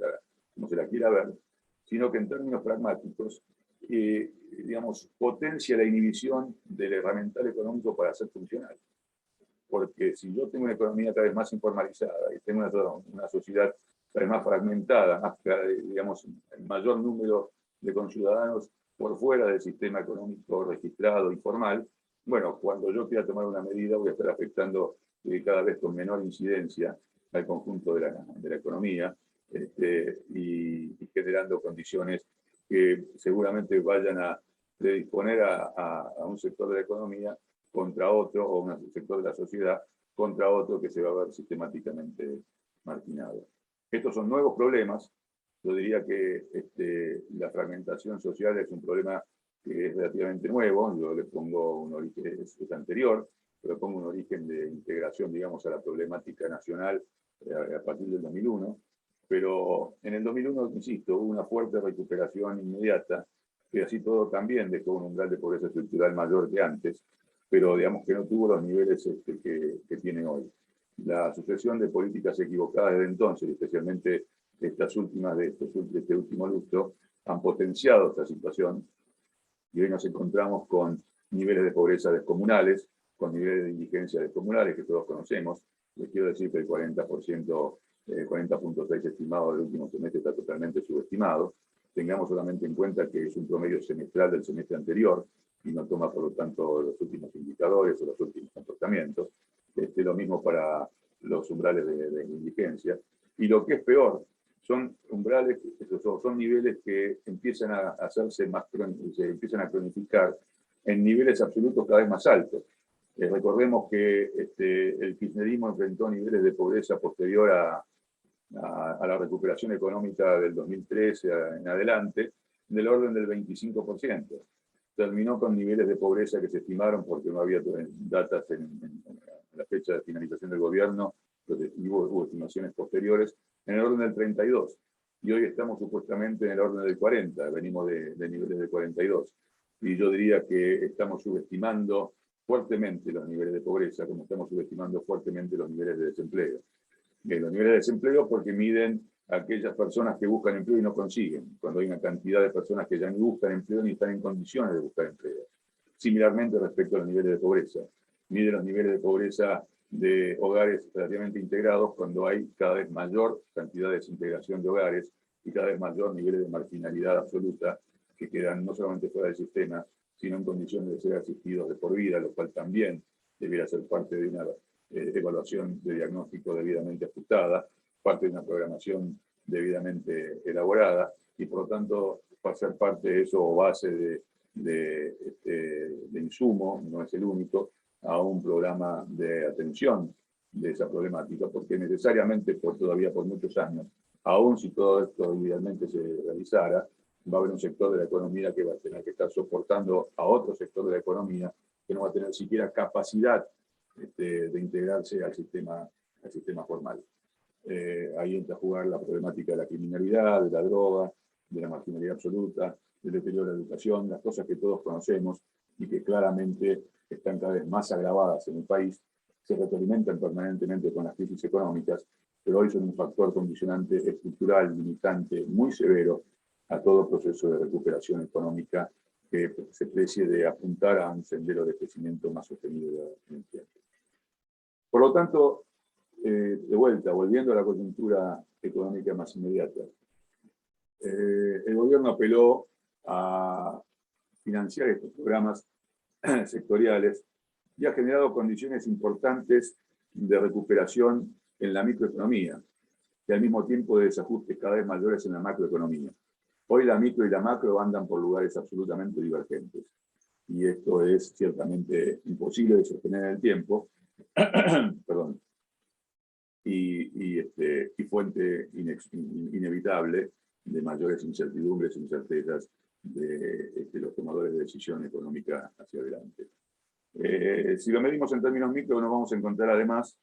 se la quiera ver, sino que en términos pragmáticos, digamos, potencia la inhibición del herramental económico para ser funcional. Porque si yo tengo una economía cada vez más informalizada y tengo una sociedad cada vez más fragmentada, digamos, el mayor número de conciudadanos por fuera del sistema económico registrado y formal, bueno, cuando yo quiera tomar una medida voy a estar afectando cada vez con menor incidencia al conjunto de la economía, y generando condiciones que seguramente vayan a predisponer a un sector de la economía contra otro, o un sector de la sociedad contra otro que se va a ver sistemáticamente marginado. Estos son nuevos problemas. Yo diría que la fragmentación social es un problema que es relativamente nuevo. Yo le pongo un origen, es anterior, pero pongo un origen de integración, digamos, a la problemática nacional a partir del 2001. Pero en el 2001, insisto, hubo una fuerte recuperación inmediata, que así todo también dejó un umbral de pobreza estructural mayor que antes, pero digamos que no tuvo los niveles que tiene hoy. La sucesión de políticas equivocadas desde entonces, especialmente estas últimas de este último lustro, han potenciado esta situación, y hoy nos encontramos con niveles de pobreza descomunales, con niveles de indigencia descomunales que todos conocemos. Les quiero decir que el 40%, 40.6 estimado del último semestre está totalmente subestimado. Tengamos solamente en cuenta que es un promedio semestral del semestre anterior y no toma, por lo tanto, los últimos indicadores o los últimos comportamientos. Lo mismo para los umbrales de indigencia. Y lo que es peor, son umbrales, son niveles que empiezan a hacerse más, se empiezan a cronificar en niveles absolutos cada vez más altos. Recordemos que el kirchnerismo enfrentó niveles de pobreza posterior a la recuperación económica del 2013 en adelante, del orden del 25%. Terminó con niveles de pobreza que se estimaron, porque no había datas en la fecha de finalización del gobierno, hubo estimaciones posteriores en el orden del 32, y hoy estamos supuestamente en el orden del 40, venimos de niveles de 42. Y yo diría que estamos subestimando fuertemente los niveles de pobreza, como estamos subestimando fuertemente los niveles de desempleo. Los niveles de desempleo porque miden a aquellas personas que buscan empleo y no consiguen, cuando hay una cantidad de personas que ya ni buscan empleo ni están en condiciones de buscar empleo. Similarmente respecto a los niveles de pobreza. Mide los niveles de pobreza de hogares relativamente integrados cuando hay cada vez mayor cantidad de desintegración de hogares y cada vez mayor niveles de marginalidad absoluta que quedan no solamente fuera del sistema, sino en condiciones de ser asistidos de por vida, lo cual también debiera ser parte de una evaluación de diagnóstico debidamente ajustada, parte de una programación debidamente elaborada, y por lo tanto va a ser parte de eso o base de insumo, no es el único, a un programa de atención de esa problemática, porque necesariamente todavía por muchos años, aun si todo esto idealmente se realizara, va a haber un sector de la economía que va a tener que estar soportando a otro sector de la economía que no va a tener siquiera capacidad de integrarse al sistema formal. Ahí entra a jugar la problemática de la criminalidad, de la droga, de la marginalidad absoluta, del deterioro de la educación, las cosas que todos conocemos y que claramente están cada vez más agravadas en el país, se retroalimentan permanentemente con las crisis económicas, pero hoy son un factor condicionante estructural, limitante, muy severo a todo proceso de recuperación económica que se precie de apuntar a un sendero de crecimiento más sostenido en el tiempo. Por lo tanto, de vuelta, volviendo a la coyuntura económica más inmediata, el gobierno apeló a financiar estos programas sectoriales y ha generado condiciones importantes de recuperación en la microeconomía y al mismo tiempo de desajustes cada vez mayores en la macroeconomía. Hoy la micro y la macro andan por lugares absolutamente divergentes y esto es ciertamente imposible de sostener en el tiempo. Perdón. Y fuente inevitable de mayores incertidumbres e incertezas de los tomadores de decisión económica hacia adelante. Si lo medimos en términos micro, nos vamos a encontrar además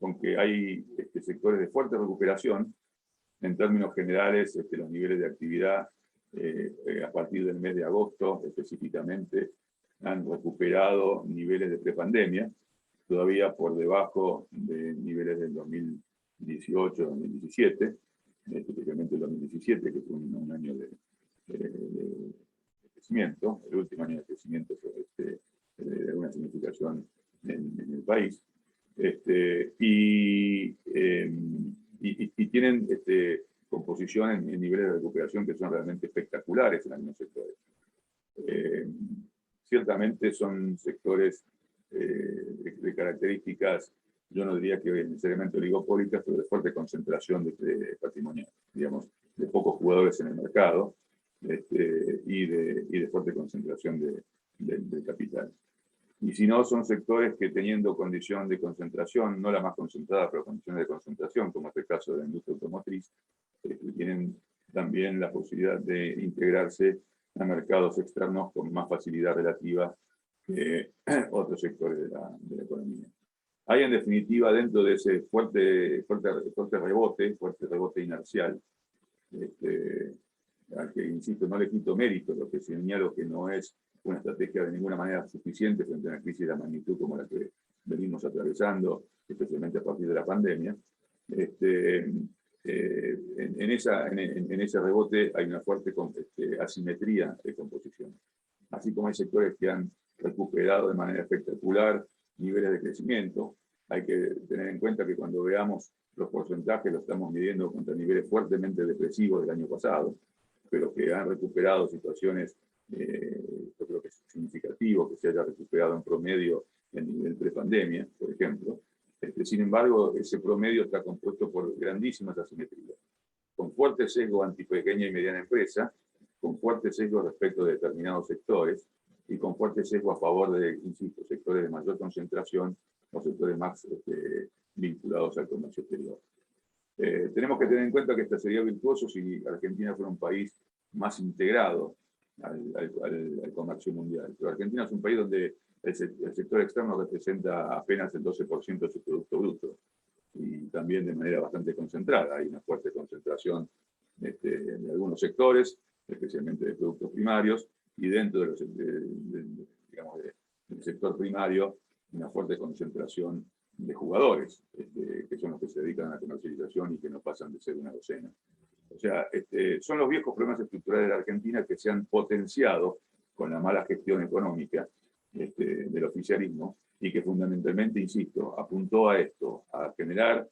con que hay sectores de fuerte recuperación. En términos generales, los niveles de actividad a partir del mes de agosto específicamente han recuperado niveles de prepandemia, todavía por debajo de niveles del 2018-2017, especialmente el 2017, que fue un año de crecimiento, el último año de crecimiento de alguna significación en el país. Y tienen composición en niveles de recuperación que son realmente espectaculares en algunos sectores. Ciertamente son sectores de características, yo no diría que necesariamente oligopólicas, pero de fuerte concentración de patrimonial, digamos, de pocos jugadores en el mercado y de fuerte concentración del capital. Y si no, son sectores que teniendo condición de concentración, no la más concentrada, pero condiciones de concentración, como es el caso de la industria automotriz, tienen también la posibilidad de integrarse a mercados externos con más facilidad relativa que otros sectores de la economía. Hay, en definitiva, dentro de ese fuerte rebote inercial, al que, insisto, no le quito mérito, lo que señalo que no es una estrategia de ninguna manera suficiente frente a una crisis de la magnitud como la que venimos atravesando, especialmente a partir de la pandemia. En ese rebote hay una fuerte asimetría de composición. Así como hay sectores que han recuperado de manera espectacular niveles de crecimiento, hay que tener en cuenta que cuando veamos los porcentajes lo estamos midiendo contra niveles fuertemente depresivos del año pasado, pero que han recuperado situaciones, yo creo que es significativo que se haya recuperado en promedio el nivel prepandemia, por ejemplo. Sin embargo, ese promedio está compuesto por grandísimas asimetrías, con fuerte sesgo anti-pequeña y mediana empresa, con fuerte sesgo respecto de determinados sectores y con fuerte sesgo a favor de, insisto, sectores de mayor concentración o sectores más vinculados al comercio exterior. Tenemos que tener en cuenta que esto sería virtuoso si Argentina fuera un país más integrado al comercio mundial. Pero Argentina es un país donde el sector externo representa apenas el 12% de su Producto Bruto. Y también de manera bastante concentrada. Hay una fuerte concentración de algunos sectores, especialmente de productos primarios, y dentro de digamos, del sector primario, una fuerte concentración de jugadores, que son los que se dedican a la comercialización y que no pasan de ser una docena. O sea, son los viejos problemas estructurales de la Argentina que se han potenciado con la mala gestión económica del oficialismo y que fundamentalmente, insisto, apuntó a esto, a generar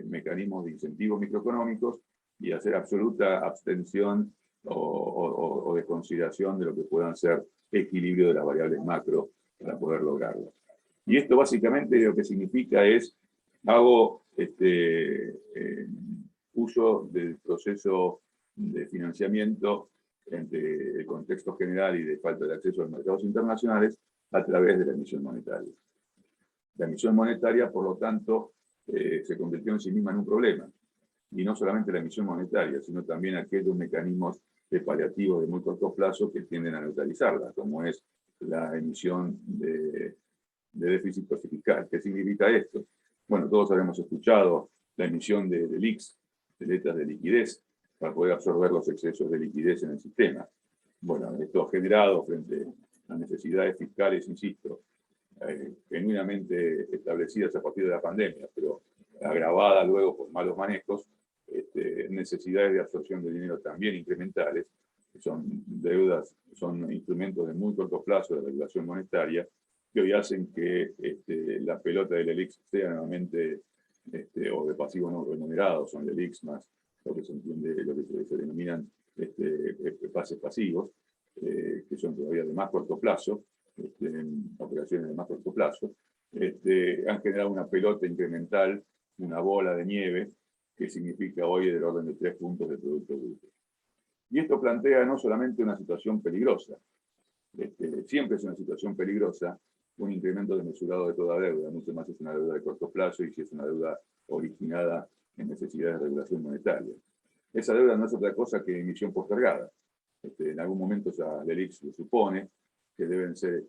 mecanismos de incentivos microeconómicos y hacer absoluta abstención o desconsideración de lo que puedan ser equilibrio de las variables macro para poder lograrlo. Y esto básicamente lo que significa es, hago uso del proceso de financiamiento entre el contexto general y de falta de acceso a los mercados internacionales a través de la emisión monetaria. La emisión monetaria, por lo tanto, se convirtió en sí misma en un problema. Y no solamente la emisión monetaria, sino también aquellos mecanismos paliativos de muy corto plazo que tienden a neutralizarla, como es la emisión de déficit fiscal. ¿Qué significa esto? Bueno, todos habremos escuchado la emisión de LELIQs, de letras de liquidez, para poder absorber los excesos de liquidez en el sistema. Bueno, esto ha generado, frente a necesidades fiscales, insisto, genuinamente establecidas a partir de la pandemia, pero agravada luego por malos manejos, necesidades de absorción de dinero también incrementales, que son deudas, son instrumentos de muy corto plazo de regulación monetaria, que hoy hacen que la pelota del LELIQ sea nuevamente, o de pasivos no remunerados, son LELIQs más lo que se entiende, lo que se denominan pases pasivos, que son todavía de más corto plazo, operaciones de más corto plazo, han generado una pelota incremental, una bola de nieve, que significa hoy del orden de 3 puntos de Producto Bruto. Y esto plantea no solamente una situación peligrosa, siempre es una situación peligrosa, un incremento desmesurado de toda deuda, mucho más es una deuda de corto plazo y si es una deuda originada en necesidades de regulación monetaria. Esa deuda no es otra cosa que emisión postergada. En algún momento esa LELIQ lo supone, que deben ser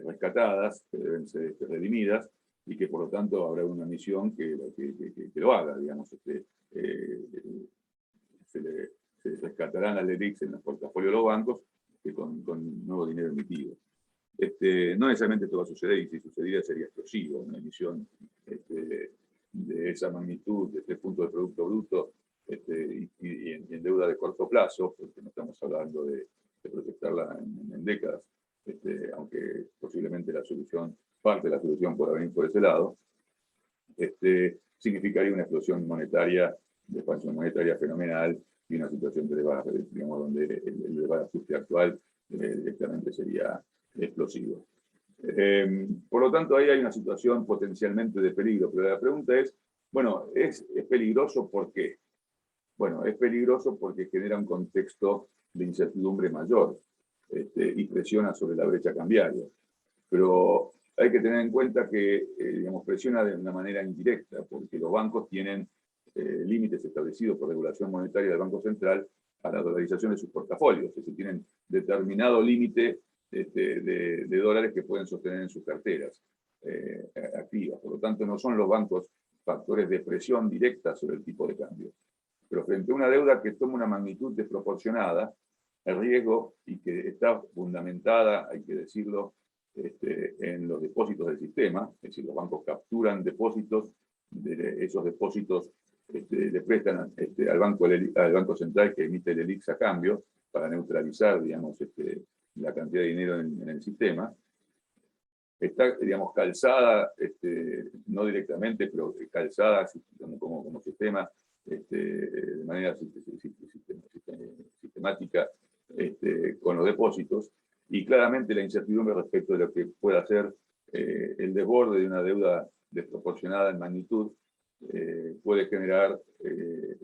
rescatadas, que deben ser redimidas, y que por lo tanto habrá una emisión que lo haga, digamos. Se rescatarán las LELIQs en los portafolios de los bancos con nuevo dinero emitido. No necesariamente esto va a suceder, y si sucediera sería explosivo, una emisión de esa magnitud, de 3 puntos de Producto Bruto, y en deuda de corto plazo, porque no estamos hablando de proyectarla en décadas, aunque posiblemente la solución, parte de la solución pueda venir por ese lado, significaría una explosión monetaria, de expansión monetaria fenomenal, y una situación de digamos, donde el elevado ajuste actual directamente sería explosivo. Por lo tanto, ahí hay una situación potencialmente de peligro, pero la pregunta es, bueno, ¿es peligroso por qué? Bueno, es peligroso porque genera un contexto de incertidumbre mayor y presiona sobre la brecha cambiaria. Pero hay que tener en cuenta que digamos, presiona de una manera indirecta, porque los bancos tienen límites establecidos por regulación monetaria del Banco Central a la dolarización de sus portafolios, es decir, tienen determinado límite de dólares que pueden sostener en sus carteras activas. Por lo tanto, no son los bancos factores de presión directa sobre el tipo de cambio. Pero frente a una deuda que toma una magnitud desproporcionada, el riesgo, y que está fundamentada, hay que decirlo, en los depósitos del sistema, es decir, los bancos capturan depósitos, de esos depósitos le prestan al banco Central que emite el LELIQ a cambio para neutralizar, digamos, la cantidad de dinero en el sistema. Está, digamos, calzada, no directamente, pero calzada como sistema, de manera sistemática con los depósitos, y claramente la incertidumbre respecto de lo que pueda ser el desborde de una deuda desproporcionada en magnitud puede generar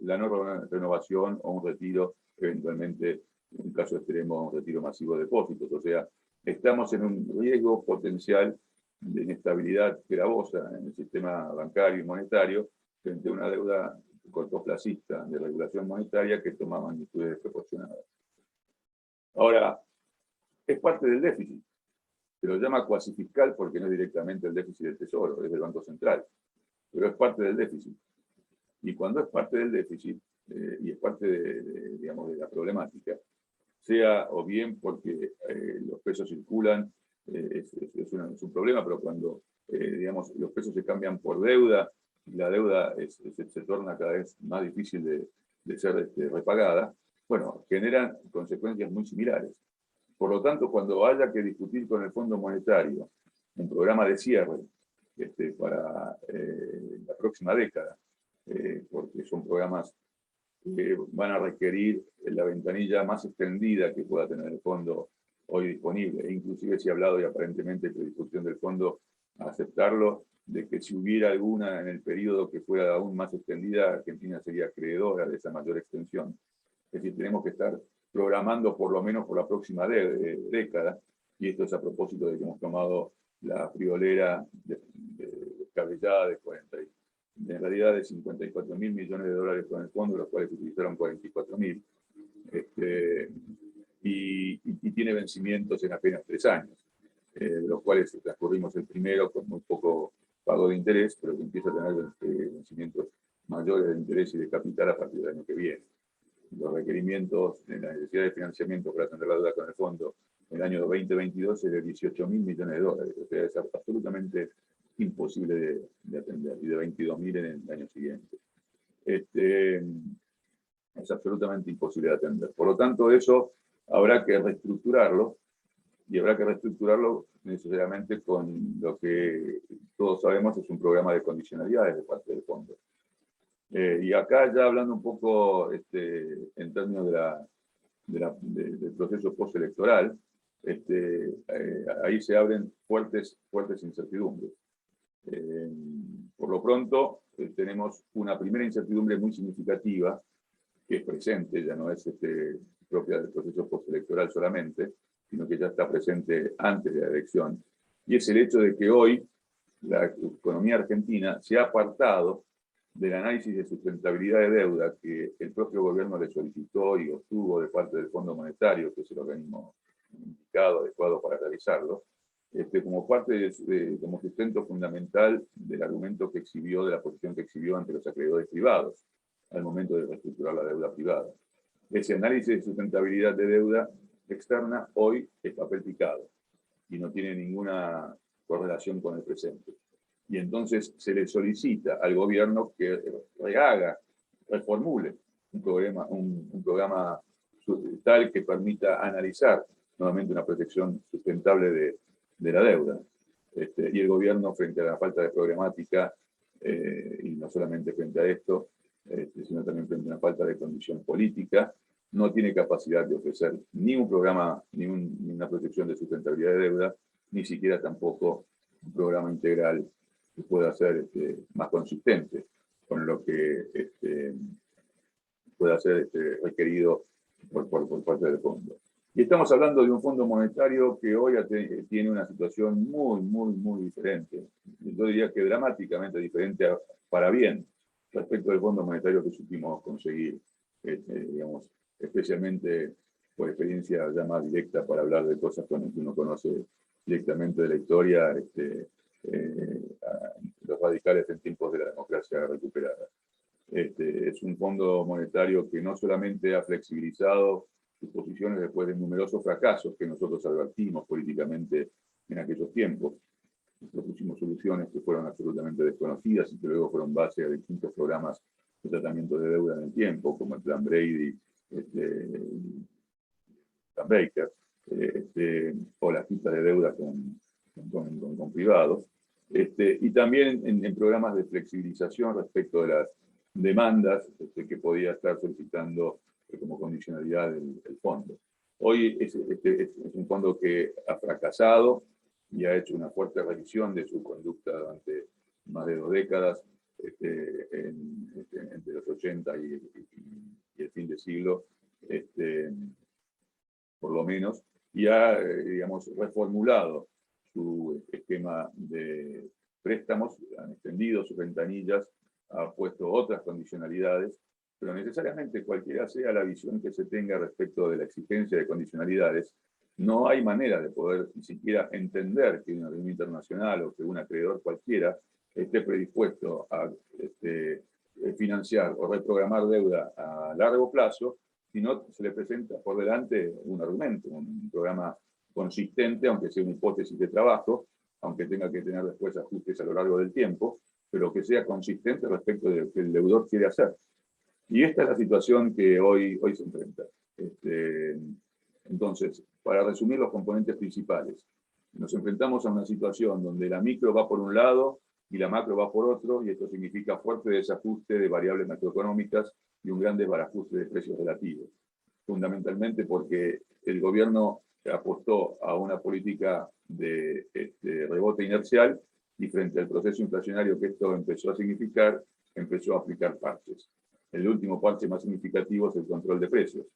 la no renovación o un retiro, eventualmente, en un caso extremo, un retiro masivo de depósitos. O sea, estamos en un riesgo potencial de inestabilidad gravosa en el sistema bancario y monetario frente a una deuda cortoplacista de regulación monetaria que toma magnitudes desproporcionadas. Ahora, es parte del déficit. Se lo llama cuasifiscal porque no es directamente el déficit del Tesoro, es del Banco Central. pero es parte del déficit. Y cuando es parte del déficit, y es parte digamos, de la problemática, sea o bien porque los pesos circulan, es un problema, pero cuando digamos, los pesos se cambian por deuda, y la deuda se torna cada vez más difícil de ser repagada, bueno, generan consecuencias muy similares. Por lo tanto, cuando haya que discutir con el Fondo Monetario un programa de cierre para la próxima década, porque son programas que van a requerir la ventanilla más extendida que pueda tener el fondo hoy disponible. E inclusive se ha hablado y aparentemente de discusión del fondo a aceptarlo, de que si hubiera alguna en el periodo que fuera aún más extendida, Argentina sería acreedora de esa mayor extensión. Es decir, tenemos que estar programando por lo menos por la próxima década, y esto es a propósito de que hemos tomado la friolera descabellada de 40, en realidad de 54.000 millones de dólares con el fondo, los cuales se utilizaron 44.000, y tiene vencimientos en apenas 3 años, de los cuales transcurrimos el primero con muy poco pago de interés, pero que empieza a tener vencimientos mayores de interés y de capital a partir del año que viene. Los requerimientos de la necesidad de financiamiento para atender la deuda con el fondo en el año 2022 es de 18.000 millones de dólares, o sea, es absolutamente imposible de atender, y de 22.000 en el año siguiente. Es absolutamente imposible de atender. Por lo tanto, eso habrá que reestructurarlo, y habrá que reestructurarlo necesariamente con lo que todos sabemos es un programa de condicionalidades de parte del fondo. Y acá ya hablando un poco en términos del proceso postelectoral, ahí se abren fuertes incertidumbres. Por lo pronto, tenemos una primera incertidumbre muy significativa, que es presente, ya no es propia del proceso postelectoral solamente, sino que ya está presente antes de la elección, y es el hecho de que hoy la economía argentina se ha apartado del análisis de sustentabilidad de deuda que el propio gobierno le solicitó y obtuvo de parte del Fondo Monetario, que es el organismo indicado, adecuado para realizarlo, como parte como sustento fundamental del argumento que exhibió, de la posición que exhibió ante los acreedores privados al momento de reestructurar la deuda privada. Ese análisis de sustentabilidad de deuda externa hoy es papel picado y no tiene ninguna correlación con el presente. Y entonces se le solicita al gobierno que rehaga, reformule un programa tal que permita analizar nuevamente una protección sustentable de la deuda. Y el gobierno, frente a la falta de programática, y no solamente frente a esto, sino también frente a una falta de condición política, no tiene capacidad de ofrecer ni un programa, ni una protección de sustentabilidad de deuda, ni siquiera tampoco un programa integral que pueda ser más consistente con lo que pueda ser requerido por parte del fondo. Y estamos hablando de un fondo monetario que hoy tiene una situación muy diferente. Yo diría que dramáticamente diferente para bien respecto del fondo monetario que supimos conseguir, digamos, especialmente por experiencia ya más directa para hablar de cosas con las que uno conoce directamente de la historia, los radicales en tiempos de la democracia recuperada. Es un fondo monetario que no solamente ha flexibilizado sus posiciones después de numerosos fracasos que nosotros advertimos políticamente en aquellos tiempos. Propusimos soluciones que fueron absolutamente desconocidas y que luego fueron base a distintos programas de tratamiento de deuda en el tiempo, como el Plan Brady, Plan Baker, o la quita de deuda con privados, y también en programas de flexibilización respecto de las demandas que podía estar solicitando como condicionalidad el fondo. Hoy es un fondo que ha fracasado y ha hecho una fuerte revisión de su conducta durante más de 2 décadas, entre los 80 y el fin de siglo, por lo menos, y ha, digamos, reformulado su esquema de préstamos, han extendido sus ventanillas, ha puesto otras condicionalidades, pero necesariamente cualquiera sea la visión que se tenga respecto de la exigencia de condicionalidades, no hay manera de poder ni siquiera entender que un organismo internacional o que un acreedor cualquiera esté predispuesto a financiar o reprogramar deuda a largo plazo, sino se le presenta por delante un argumento, un programa consistente, aunque sea una hipótesis de trabajo, aunque tenga que tener después ajustes a lo largo del tiempo, pero que sea consistente respecto de lo que el deudor quiere hacer. Y esta es la situación que hoy se enfrenta. Entonces, para resumir los componentes principales, nos enfrentamos a una situación donde la micro va por un lado y la macro va por otro, y esto significa fuerte desajuste de variables macroeconómicas y un gran desbarajuste de precios relativos. Fundamentalmente porque el gobierno apostó a una política de rebote inercial y frente al proceso inflacionario que esto empezó a significar, empezó a aplicar parches. El último parche más significativo es el control de precios,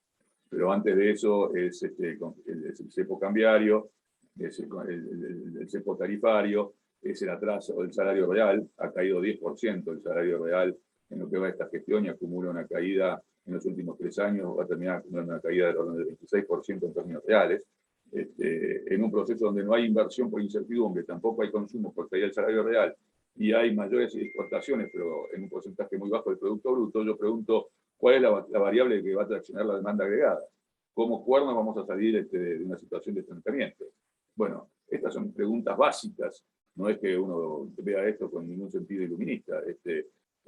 pero antes de eso es el cepo cambiario, es el cepo tarifario, es el atraso del salario real, ha caído 10% el salario real en lo que va a esta gestión y acumula una caída en los últimos 3 años, va a terminar acumulando una caída del orden del 26% en términos reales, en un proceso donde no hay inversión por incertidumbre, tampoco hay consumo por caída del salario real, y hay mayores exportaciones, pero en un porcentaje muy bajo del Producto Bruto. Yo pregunto, ¿cuál es la variable que va a traccionar la demanda agregada? ¿Cómo cuernos vamos a salir de una situación de estancamiento? Bueno, estas son preguntas básicas. No es que uno vea esto con ningún sentido iluminista.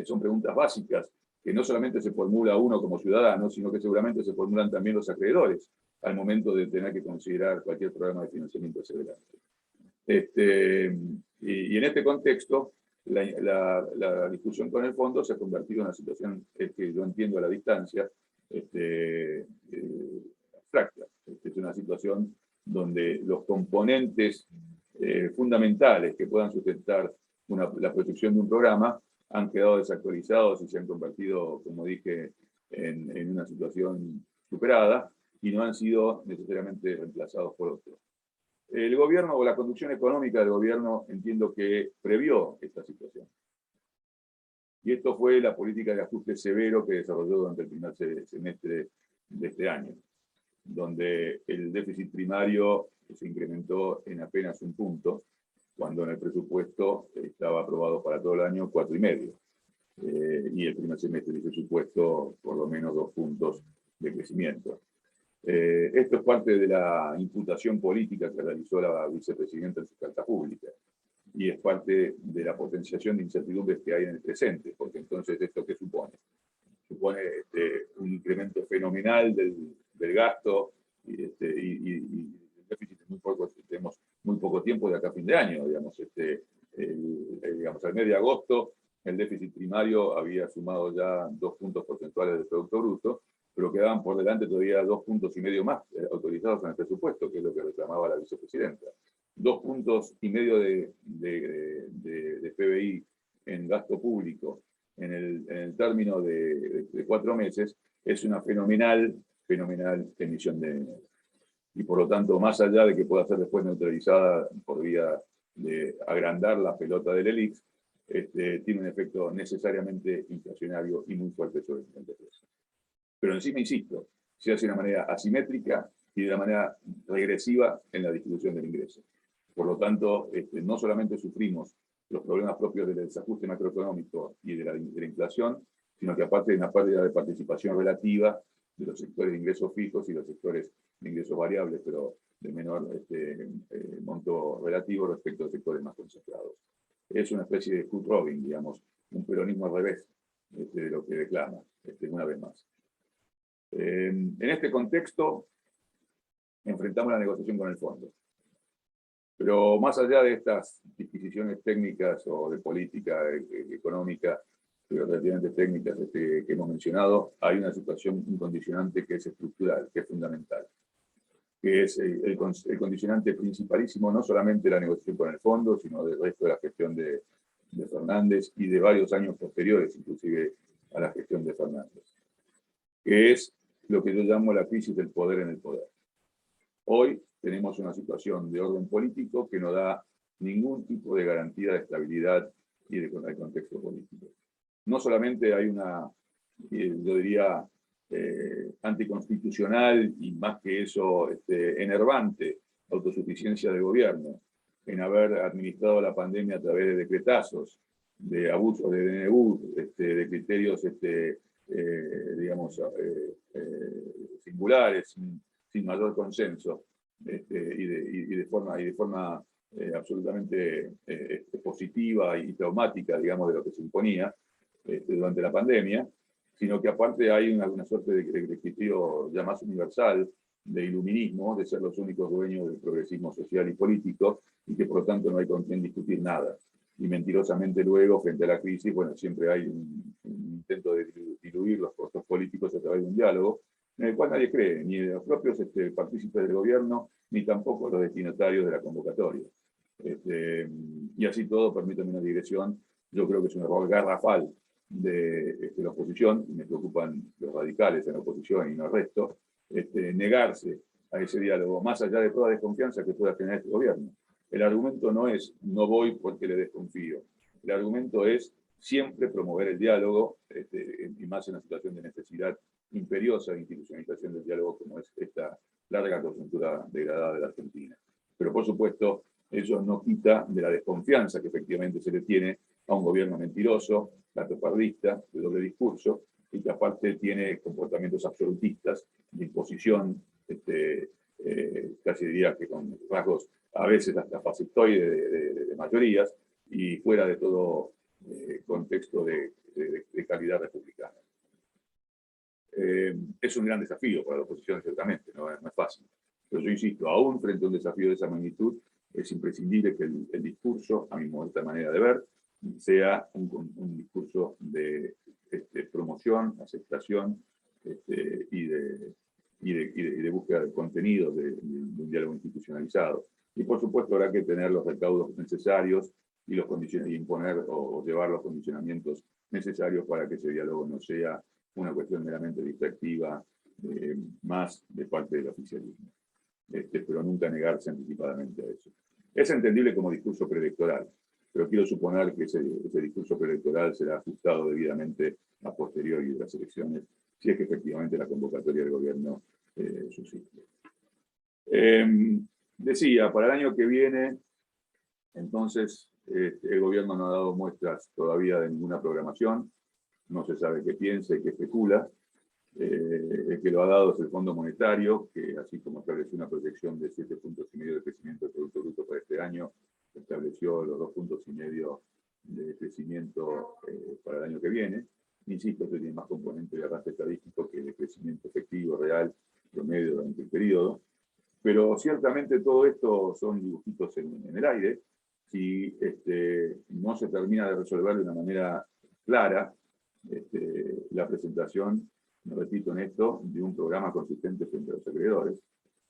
Son preguntas básicas que no solamente se formula uno como ciudadano, sino que seguramente se formulan también los acreedores al momento de tener que considerar cualquier programa de financiamiento hacia adelante. Y en este contexto, la discusión con el fondo se ha convertido en una situación que yo entiendo a la distancia, abstracta. Es una situación donde los componentes fundamentales que puedan sustentar la protección de un programa han quedado desactualizados y se han convertido, como dije, en una situación superada y no han sido necesariamente reemplazados por otros. El gobierno o la conducción económica del gobierno entiendo que previó esta situación. Y esto fue la política de ajuste severo que desarrolló durante el primer semestre de este año, donde el déficit primario se incrementó en apenas 1 punto, cuando en el presupuesto estaba aprobado para todo el año 4,5. Y el primer semestre del presupuesto por lo menos 2 puntos de crecimiento. Esto es parte de la imputación política que realizó la vicepresidenta en su carta pública y es parte de la potenciación de incertidumbres que hay en el presente, porque entonces ¿esto qué supone? Supone un incremento fenomenal del gasto y el déficit tenemos muy poco tiempo de acá a fin de año, digamos, al mes de agosto el déficit primario había sumado ya 2 puntos porcentuales del Producto Bruto, pero quedaban por delante todavía 2,5 puntos más autorizados en el presupuesto, que es lo que reclamaba la vicepresidenta. 2,5 puntos de PBI en gasto público en el término de 4 meses es una fenomenal emisión de dinero. Y por lo tanto, más allá de que pueda ser después neutralizada por vía de agrandar la pelota del ELIX, tiene un efecto necesariamente inflacionario y muy fuerte sobre el nivel de precios. Pero encima, insisto, se hace de una manera asimétrica y de una manera regresiva en la distribución del ingreso. Por lo tanto, no solamente sufrimos los problemas propios del desajuste macroeconómico y de la inflación, sino que aparte hay una pérdida de participación relativa de los sectores de ingresos fijos y los sectores de ingresos variables, pero de menor monto relativo respecto a los sectores más concentrados. Es una especie de cut robbing, digamos, un peronismo al revés de lo que declama, una vez más. En este contexto, enfrentamos la negociación con el fondo. Pero más allá de estas disquisiciones técnicas o de política económica, pero relativamente técnicas que hemos mencionado, hay una situación, un condicionante que es estructural, que es fundamental, que es el condicionante principalísimo, no solamente de la negociación con el fondo, sino del resto de la gestión de Fernández y de varios años posteriores, inclusive a la gestión de Fernández, que es lo que yo llamo la crisis del poder en el poder. Hoy tenemos una situación de orden político que no da ningún tipo de garantía de estabilidad y de contexto político. No solamente hay una, yo diría, anticonstitucional y más que eso, enervante autosuficiencia del gobierno en haber administrado la pandemia a través de decretazos de abuso de DNU, de criterios, digamos, singulares, sin mayor consenso, y de forma absolutamente positiva y traumática, digamos, de lo que se imponía durante la pandemia, sino que aparte hay una suerte de criterio ya más universal de iluminismo, de ser los únicos dueños del progresismo social y político, y que por lo tanto no hay con quién discutir nada. Y mentirosamente luego, frente a la crisis, bueno, siempre hay un intento de diluir los costos políticos a través de un diálogo, en el cual nadie cree, ni de los propios partícipes del gobierno, ni tampoco los destinatarios de la convocatoria. Y así todo, permítame una digresión, yo creo que es un error garrafal de la oposición, y me preocupan los radicales en la oposición y no el resto, negarse a ese diálogo, más allá de toda desconfianza que pueda generar este gobierno. El argumento no es no voy porque le desconfío. El argumento es siempre promover el diálogo, y más en una situación de necesidad imperiosa de institucionalización del diálogo como es esta larga coyuntura degradada de la Argentina. Pero por supuesto, eso no quita de la desconfianza que efectivamente se le tiene a un gobierno mentiroso, latopardista, de doble discurso, y que aparte tiene comportamientos absolutistas de imposición, casi diría que con rasgos a veces hasta fascistoides de mayorías, y fuera de todo contexto de calidad republicana. Es un gran desafío para la oposición, ciertamente, no es fácil. Pero yo insisto, aún frente a un desafío de esa magnitud, es imprescindible que el discurso, a mi modesta manera de ver, sea un discurso de promoción, aceptación y de búsqueda de contenidos de un diálogo institucionalizado. Y por supuesto habrá que tener los recaudos necesarios y imponer o llevar los condicionamientos necesarios para que ese diálogo no sea una cuestión meramente distractiva, más de parte del oficialismo. Pero nunca negarse anticipadamente a eso. Es entendible como discurso preelectoral, pero quiero suponer que ese discurso preelectoral será ajustado debidamente a posteriori de las elecciones, si es que efectivamente la convocatoria del gobierno subsiste. Decía, para el año que viene, entonces, el gobierno no ha dado muestras todavía de ninguna programación, no se sabe qué piensa y qué especula. El que lo ha dado es el Fondo Monetario, que así como estableció una proyección de 7,5 puntos de crecimiento del Producto Bruto para este año, estableció los 2,5 puntos de crecimiento para el año que viene. Insisto, que tiene más componente de arrastre estadístico que de crecimiento efectivo, real, promedio durante el periodo. Pero ciertamente todo esto son dibujitos en el aire. Si no se termina de resolver de una manera clara la presentación, me repito en esto, de un programa consistente frente a los acreedores.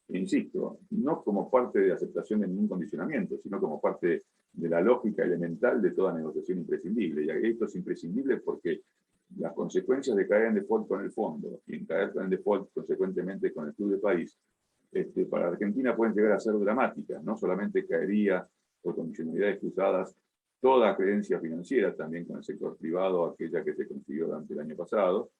E insisto, no como parte de aceptación de ningún condicionamiento, sino como parte de la lógica elemental de toda negociación imprescindible. Y esto es imprescindible porque las consecuencias de caer en default con el fondo y en caer en default consecuentemente con el club de país, para Argentina pueden llegar a ser dramáticas. No solamente caería por condicionalidades cruzadas toda creencia financiera, también con el sector privado, aquella que se consiguió durante el año pasado,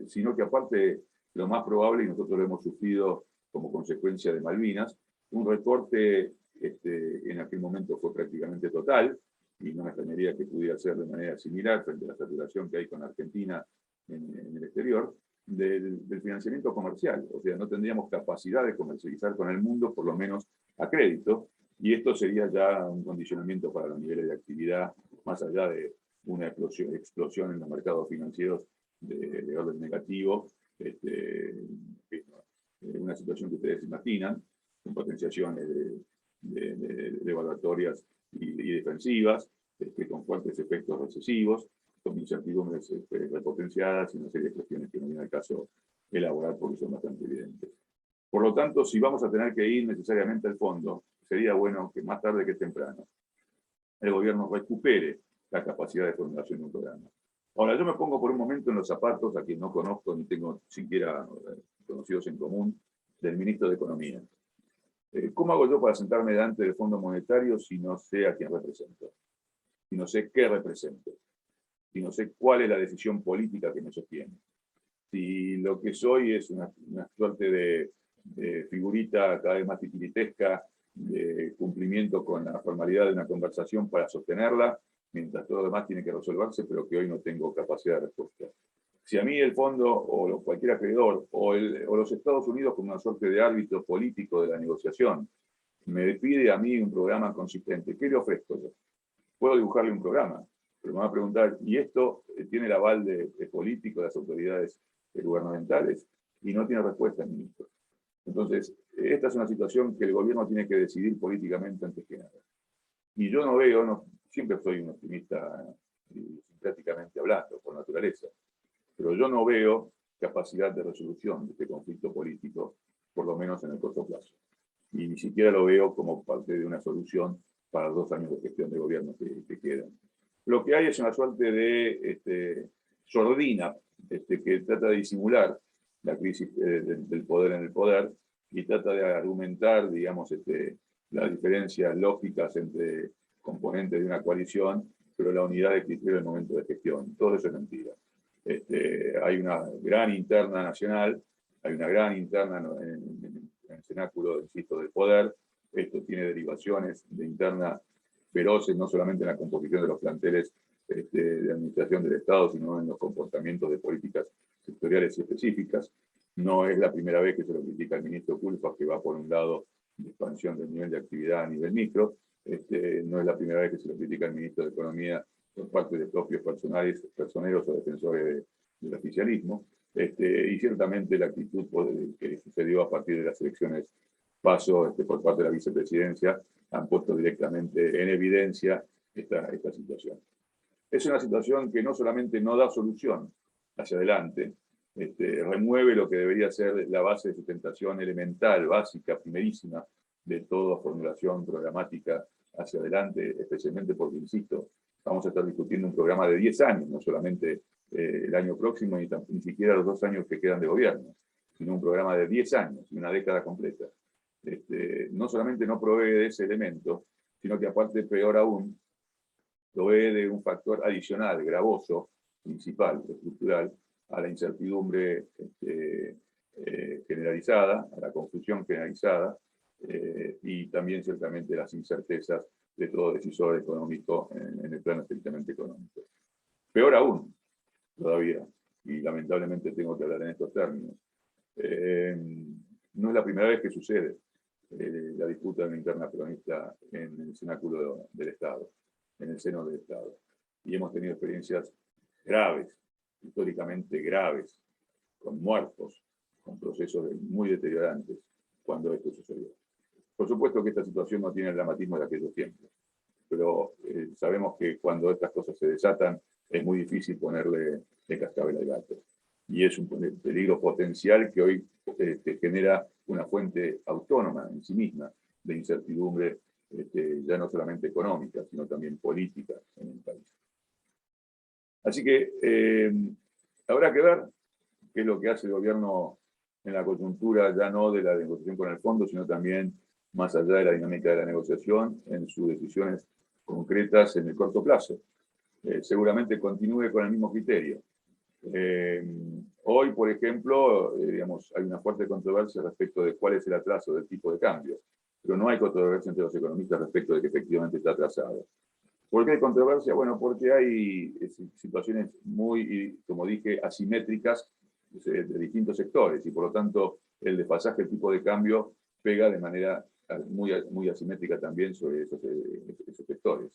sino que aparte, lo más probable, y nosotros lo hemos sufrido como consecuencia de Malvinas, un recorte en aquel momento fue prácticamente total, y no me extrañaría que pudiera ser de manera similar frente a la saturación que hay con Argentina en el exterior, del financiamiento comercial. O sea, no tendríamos capacidad de comercializar con el mundo, por lo menos a crédito, y esto sería ya un condicionamiento para los niveles de actividad, más allá de una explosión en los mercados financieros de orden negativo, una situación que ustedes imaginan, con potenciaciones de evaluatorias y defensivas, con fuertes efectos recesivos, con incertidumbres repotenciadas y una serie de cuestiones que no viene al caso elaborar porque son bastante evidentes. Por lo tanto, si vamos a tener que ir necesariamente al fondo, sería bueno que más tarde que temprano el gobierno recupere la capacidad de formulación de un programa. Ahora, yo me pongo por un momento en los zapatos, a quien no conozco ni tengo siquiera conocidos en común, del ministro de Economía. ¿Cómo hago yo para sentarme delante del Fondo Monetario si no sé a quién represento? Si no sé qué represento? Si no sé cuál es la decisión política que me sostiene? Si lo que soy es una suerte de figurita cada vez más titiritesca, de cumplimiento con la formalidad de una conversación para sostenerla, mientras todo lo demás tiene que resolverse, pero que hoy no tengo capacidad de respuesta. Si a mí el fondo, o cualquier acreedor, o los Estados Unidos como una suerte de árbitro político de la negociación, me pide a mí un programa consistente, ¿qué le ofrezco yo? Puedo dibujarle un programa, pero me va a preguntar, ¿y esto tiene el aval de político de las autoridades gubernamentales? Y no tiene respuesta el ministro. Entonces, esta es una situación que el gobierno tiene que decidir políticamente antes que nada. Y yo no veo, siempre soy un optimista prácticamente hablando, por naturaleza, pero yo no veo capacidad de resolución de este conflicto político, por lo menos en el corto plazo. Y ni siquiera lo veo como parte de una solución para los 2 años de gestión de gobierno que quedan. Lo que hay es una suerte de sordina que trata de disimular la crisis del poder en el poder y trata de argumentar, digamos, las diferencias lógicas entre componentes de una coalición, pero la unidad de criterio en el momento de gestión. Todo eso es mentira. Hay una gran interna nacional, hay una gran interna en el cenáculo, insisto, del poder. Esto tiene derivaciones de interna feroces, no solamente en la composición de los planteles de administración del Estado, sino en los comportamientos de políticas sectoriales y específicas. No es la primera vez que se lo critica al ministro Culfas, que va por un lado de expansión del nivel de actividad a nivel micro. No es la primera vez que se lo critica al ministro de Economía por parte de propios personeros o defensores del oficialismo. Y ciertamente la actitud que sucedió a partir de las elecciones PASO por parte de la vicepresidencia han puesto directamente en evidencia esta situación. Es una situación que no solamente no da solución hacia adelante, remueve lo que debería ser la base de sustentación elemental, básica, primerísima, de toda formulación programática hacia adelante, especialmente porque, insisto, vamos a estar discutiendo un programa de 10 años, no solamente el año próximo, ni siquiera los 2 años que quedan de gobierno, sino un programa de 10 años, y una década completa. No solamente no provee de ese elemento, sino que aparte, peor aún, provee de un factor adicional, gravoso, principal, estructural, a la incertidumbre generalizada, a la confusión generalizada, y también ciertamente las incertezas de todo decisor económico en el plano estrictamente económico. Peor aún, todavía, y lamentablemente tengo que hablar en estos términos, no es la primera vez que sucede la disputa de una interna peronista en el cenáculo del Estado, en el seno del Estado. Y hemos tenido experiencias graves, históricamente graves, con muertos, con procesos muy deteriorantes, cuando esto sucedió. Por supuesto que esta situación no tiene el dramatismo de aquellos tiempos, pero sabemos que cuando estas cosas se desatan es muy difícil ponerle de cascabel al gato. Y es un peligro potencial que hoy genera una fuente autónoma en sí misma de incertidumbre, ya no solamente económica, sino también política en el país. Así que habrá que ver qué es lo que hace el gobierno en la coyuntura, ya no de la negociación con el fondo, sino también más allá de la dinámica de la negociación, en sus decisiones concretas en el corto plazo. Seguramente continúe con el mismo criterio. Hoy, por ejemplo, digamos, hay una fuerte controversia respecto de cuál es el atraso del tipo de cambio, pero no hay controversia entre los economistas respecto de que efectivamente está atrasado. ¿Por qué hay controversia? Bueno, porque hay situaciones muy, como dije, asimétricas de distintos sectores, y por lo tanto el desfasaje del tipo de cambio pega de manera muy asimétrica también sobre esos sectores.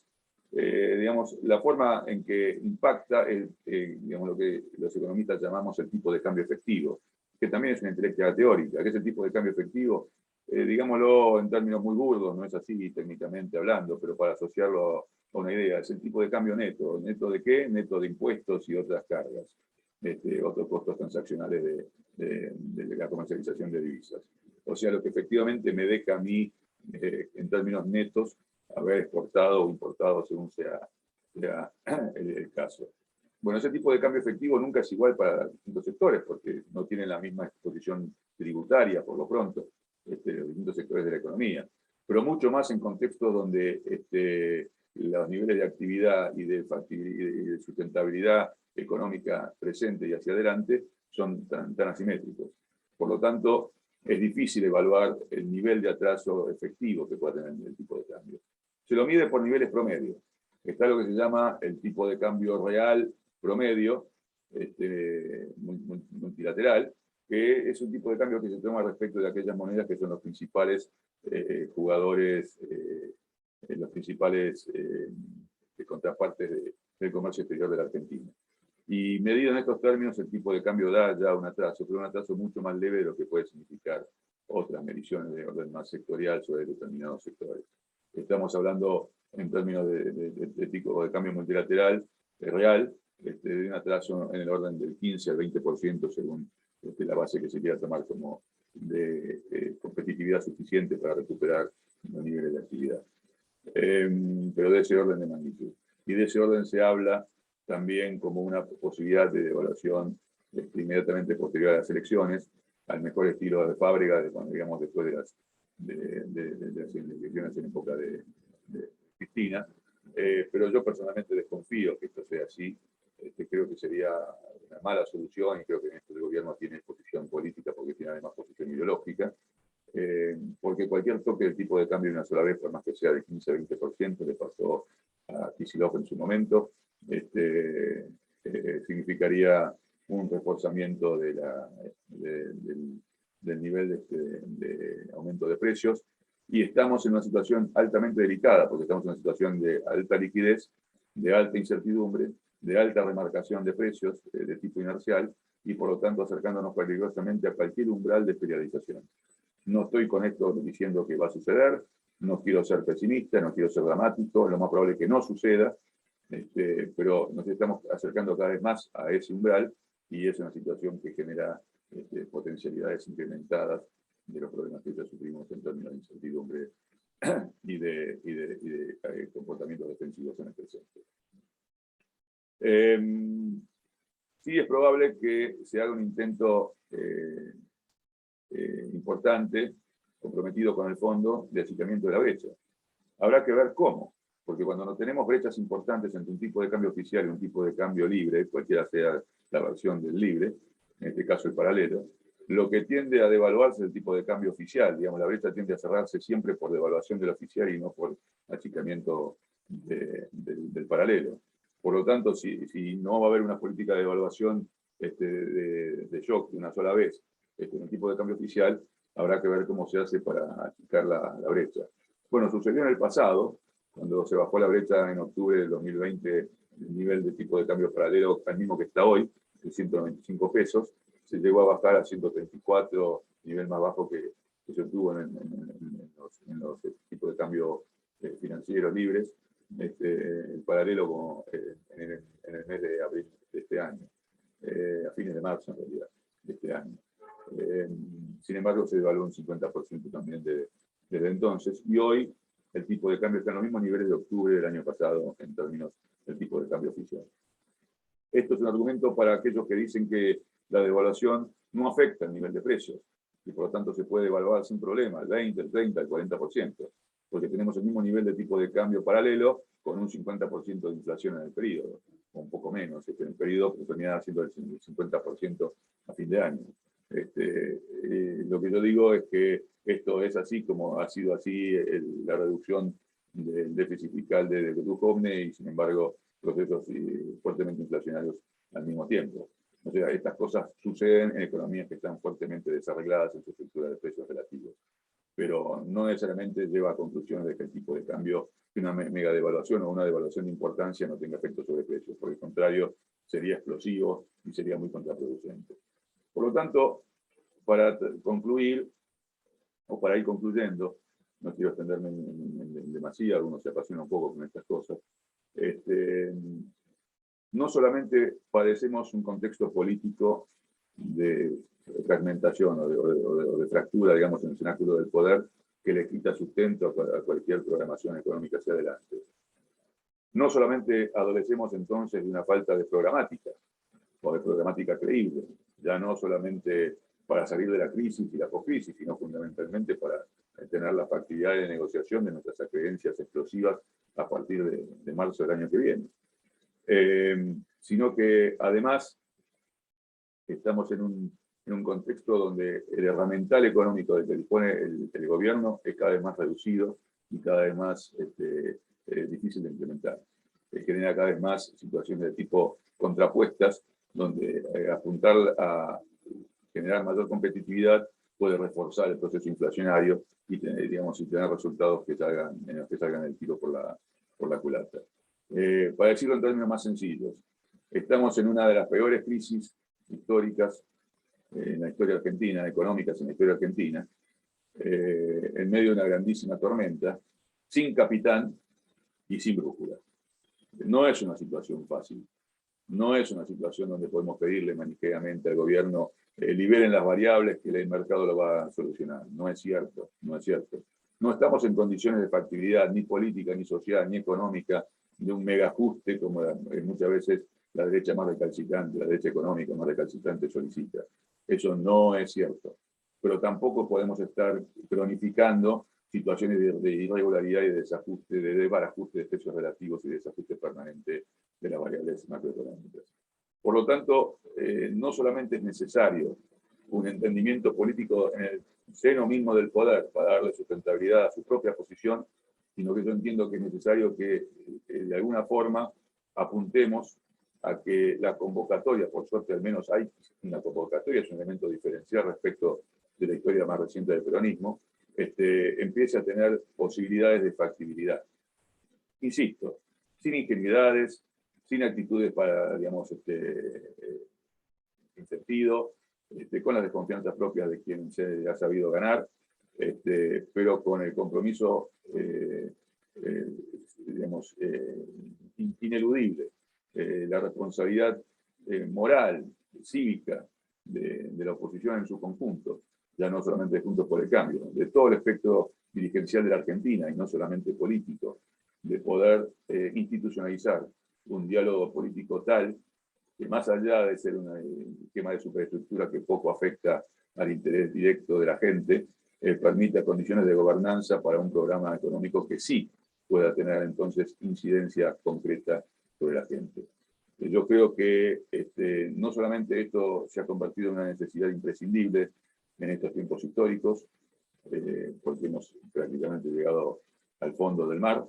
Digamos, la forma en que impacta digamos, lo que los economistas llamamos el tipo de cambio efectivo, que también es una intelectualidad teórica. ¿Qué es el tipo de cambio efectivo? Digámoslo en términos muy burdos, no es así técnicamente hablando, pero para asociarlo a una idea, es el tipo de cambio neto. ¿Neto de qué? Neto de impuestos y otras cargas, otros costos transaccionales de la comercialización de divisas. O sea, lo que efectivamente me deja a mí, en términos netos, haber exportado o importado según sea el caso. Bueno, ese tipo de cambio efectivo nunca es igual para distintos sectores, porque no tienen la misma exposición tributaria, por lo pronto, los distintos sectores de la economía, pero mucho más en contextos donde los niveles de actividad y de sustentabilidad económica presente y hacia adelante son tan asimétricos. Por lo tanto, es difícil evaluar el nivel de atraso efectivo que pueda tener el tipo de cambio. Se lo mide por niveles promedio. Está lo que se llama el tipo de cambio real promedio, multilateral, que es un tipo de cambio que se toma respecto de aquellas monedas que son los principales jugadores, los principales contrapartes del comercio exterior de la Argentina. Y medido en estos términos, el tipo de cambio da ya un atraso, pero un atraso mucho más leve de lo que puede significar otras mediciones de orden más sectorial sobre determinados sectores. Estamos hablando en términos de tipo de cambio multilateral real, de un atraso en el orden del 15 al 20% según la base que se quiera tomar como de competitividad suficiente para recuperar los niveles de actividad. Pero de ese orden de magnitud. Y de ese orden se habla también como una posibilidad de devaluación inmediatamente posterior a las elecciones, al mejor estilo de Fábrega, digamos, después de las elecciones en época de Cristina. Pero yo personalmente desconfío que esto sea así. Creo que sería una mala solución y creo que en esto el gobierno tiene posición política porque tiene además posición ideológica. Porque cualquier toque del tipo de cambio de una sola vez, por más que sea de 15 a 20%, le pasó a Kicillof en su momento, significaría un reforzamiento del nivel de aumento de precios. Y estamos en una situación altamente delicada, porque estamos en una situación de alta liquidez, de alta incertidumbre, de alta remarcación de precios de tipo inercial, y por lo tanto acercándonos peligrosamente a cualquier umbral de periodización. No estoy con esto diciendo que va a suceder, no quiero ser pesimista, no quiero ser dramático, lo más probable es que no suceda, pero nos estamos acercando cada vez más a ese umbral y es una situación que genera potencialidades incrementadas de los problemas que ya sufrimos en términos de incertidumbre y de comportamientos defensivos en el presente. Sí es probable que se haga un intento importante, comprometido con el fondo, de achicamiento de la brecha. Habrá que ver cómo, porque cuando no tenemos brechas importantes entre un tipo de cambio oficial y un tipo de cambio libre, cualquiera sea la versión del libre, en este caso el paralelo, lo que tiende a devaluarse es el tipo de cambio oficial. Digamos, la brecha tiende a cerrarse siempre por devaluación del oficial y no por achicamiento del paralelo. Por lo tanto, si no va a haber una política de devaluación de shock de una sola vez, en el tipo de cambio oficial, habrá que ver cómo se hace para achicar la brecha. Bueno, sucedió en el pasado, cuando se bajó la brecha en octubre del 2020, el nivel de tipo de cambio paralelo al mismo que está hoy, de 195 pesos, se llegó a bajar a 134, nivel más bajo que se obtuvo en los tipos de cambio financieros libres, el paralelo como, en el mes de abril de este año, a fines de marzo en realidad, de este año. Sin embargo, se devaluó un 50% también desde entonces, y hoy el tipo de cambio está en los mismos niveles de octubre del año pasado en términos del tipo de cambio oficial. Esto es un argumento para aquellos que dicen que la devaluación no afecta el nivel de precios, y por lo tanto se puede devaluar sin problema, el 20, el 30, el 40%, porque tenemos el mismo nivel de tipo de cambio paralelo con un 50% de inflación en el periodo, o un poco menos, en el periodo termina siendo el 50% a fin de año. Lo que yo digo es que esto es así como ha sido así la reducción del déficit fiscal de Duhovne y sin embargo procesos fuertemente inflacionarios al mismo tiempo. O sea, estas cosas suceden en economías que están fuertemente desarregladas en su estructura de precios relativos, pero no necesariamente lleva a conclusiones de que el tipo de cambio, que una mega devaluación o una devaluación de importancia no tenga efecto sobre precios. Por el contrario, sería explosivo y sería muy contraproducente. Por lo tanto, para concluir, o para ir concluyendo, no quiero extenderme en demasía, uno se apasiona un poco con estas cosas, no solamente padecemos un contexto político de fragmentación o de fractura, digamos, en el cenáculo del poder, que le quita sustento a cualquier programación económica hacia adelante. No solamente adolecemos entonces de una falta de programática, o de programática creíble, ya no solamente para salir de la crisis y la poscrisis, sino fundamentalmente para tener la factibilidad de negociación de nuestras acreencias explosivas a partir de marzo del año que viene. Sino que además estamos en un contexto donde el herramental económico del que dispone el gobierno es cada vez más reducido y cada vez más difícil de implementar. genera cada vez más situaciones de tipo contrapuestas, donde apuntar a generar mayor competitividad puede reforzar el proceso inflacionario y tener, digamos, y tener resultados que salgan el tiro por la culata. Para decirlo en términos más sencillos, estamos en una de las peores crisis históricas en la historia argentina, económicas en la historia argentina, en medio de una grandísima tormenta, sin capitán y sin brújula. No es una situación fácil. No es una situación donde podemos pedirle maniqueamente al gobierno liberen las variables que el mercado lo va a solucionar. No es cierto, no es cierto. No estamos en condiciones de factibilidad ni política, ni social, ni económica, de un mega ajuste como muchas veces la derecha más recalcitrante, la derecha económica más recalcitrante solicita. Eso no es cierto. Pero tampoco podemos estar cronificando situaciones de irregularidad y de desajuste, de desbarajuste de precios relativos y de desajuste permanente de las variables macroeconómicas. Por lo tanto, no solamente es necesario un entendimiento político en el seno mismo del poder para darle sustentabilidad a su propia posición, sino que yo entiendo que es necesario que de alguna forma apuntemos a que la convocatoria, por suerte al menos hay una convocatoria, es un elemento diferencial respecto de la historia más reciente del peronismo, empiece a tener posibilidades de factibilidad. Insisto, sin ingenuidades, sin actitudes para, digamos, sin sentido, con las desconfianzas propias de quien se ha sabido ganar, pero con el compromiso, digamos, ineludible, la responsabilidad moral, cívica de la oposición en su conjunto, ya no solamente de Juntos por el Cambio, de todo el espectro dirigencial de la Argentina y no solamente político, de poder institucionalizar un diálogo político tal que más allá de ser un esquema de superestructura que poco afecta al interés directo de la gente, permita condiciones de gobernanza para un programa económico que sí pueda tener entonces incidencia concreta sobre la gente. Yo creo que no solamente esto se ha convertido en una necesidad imprescindible en estos tiempos históricos, porque hemos prácticamente llegado al fondo del mar,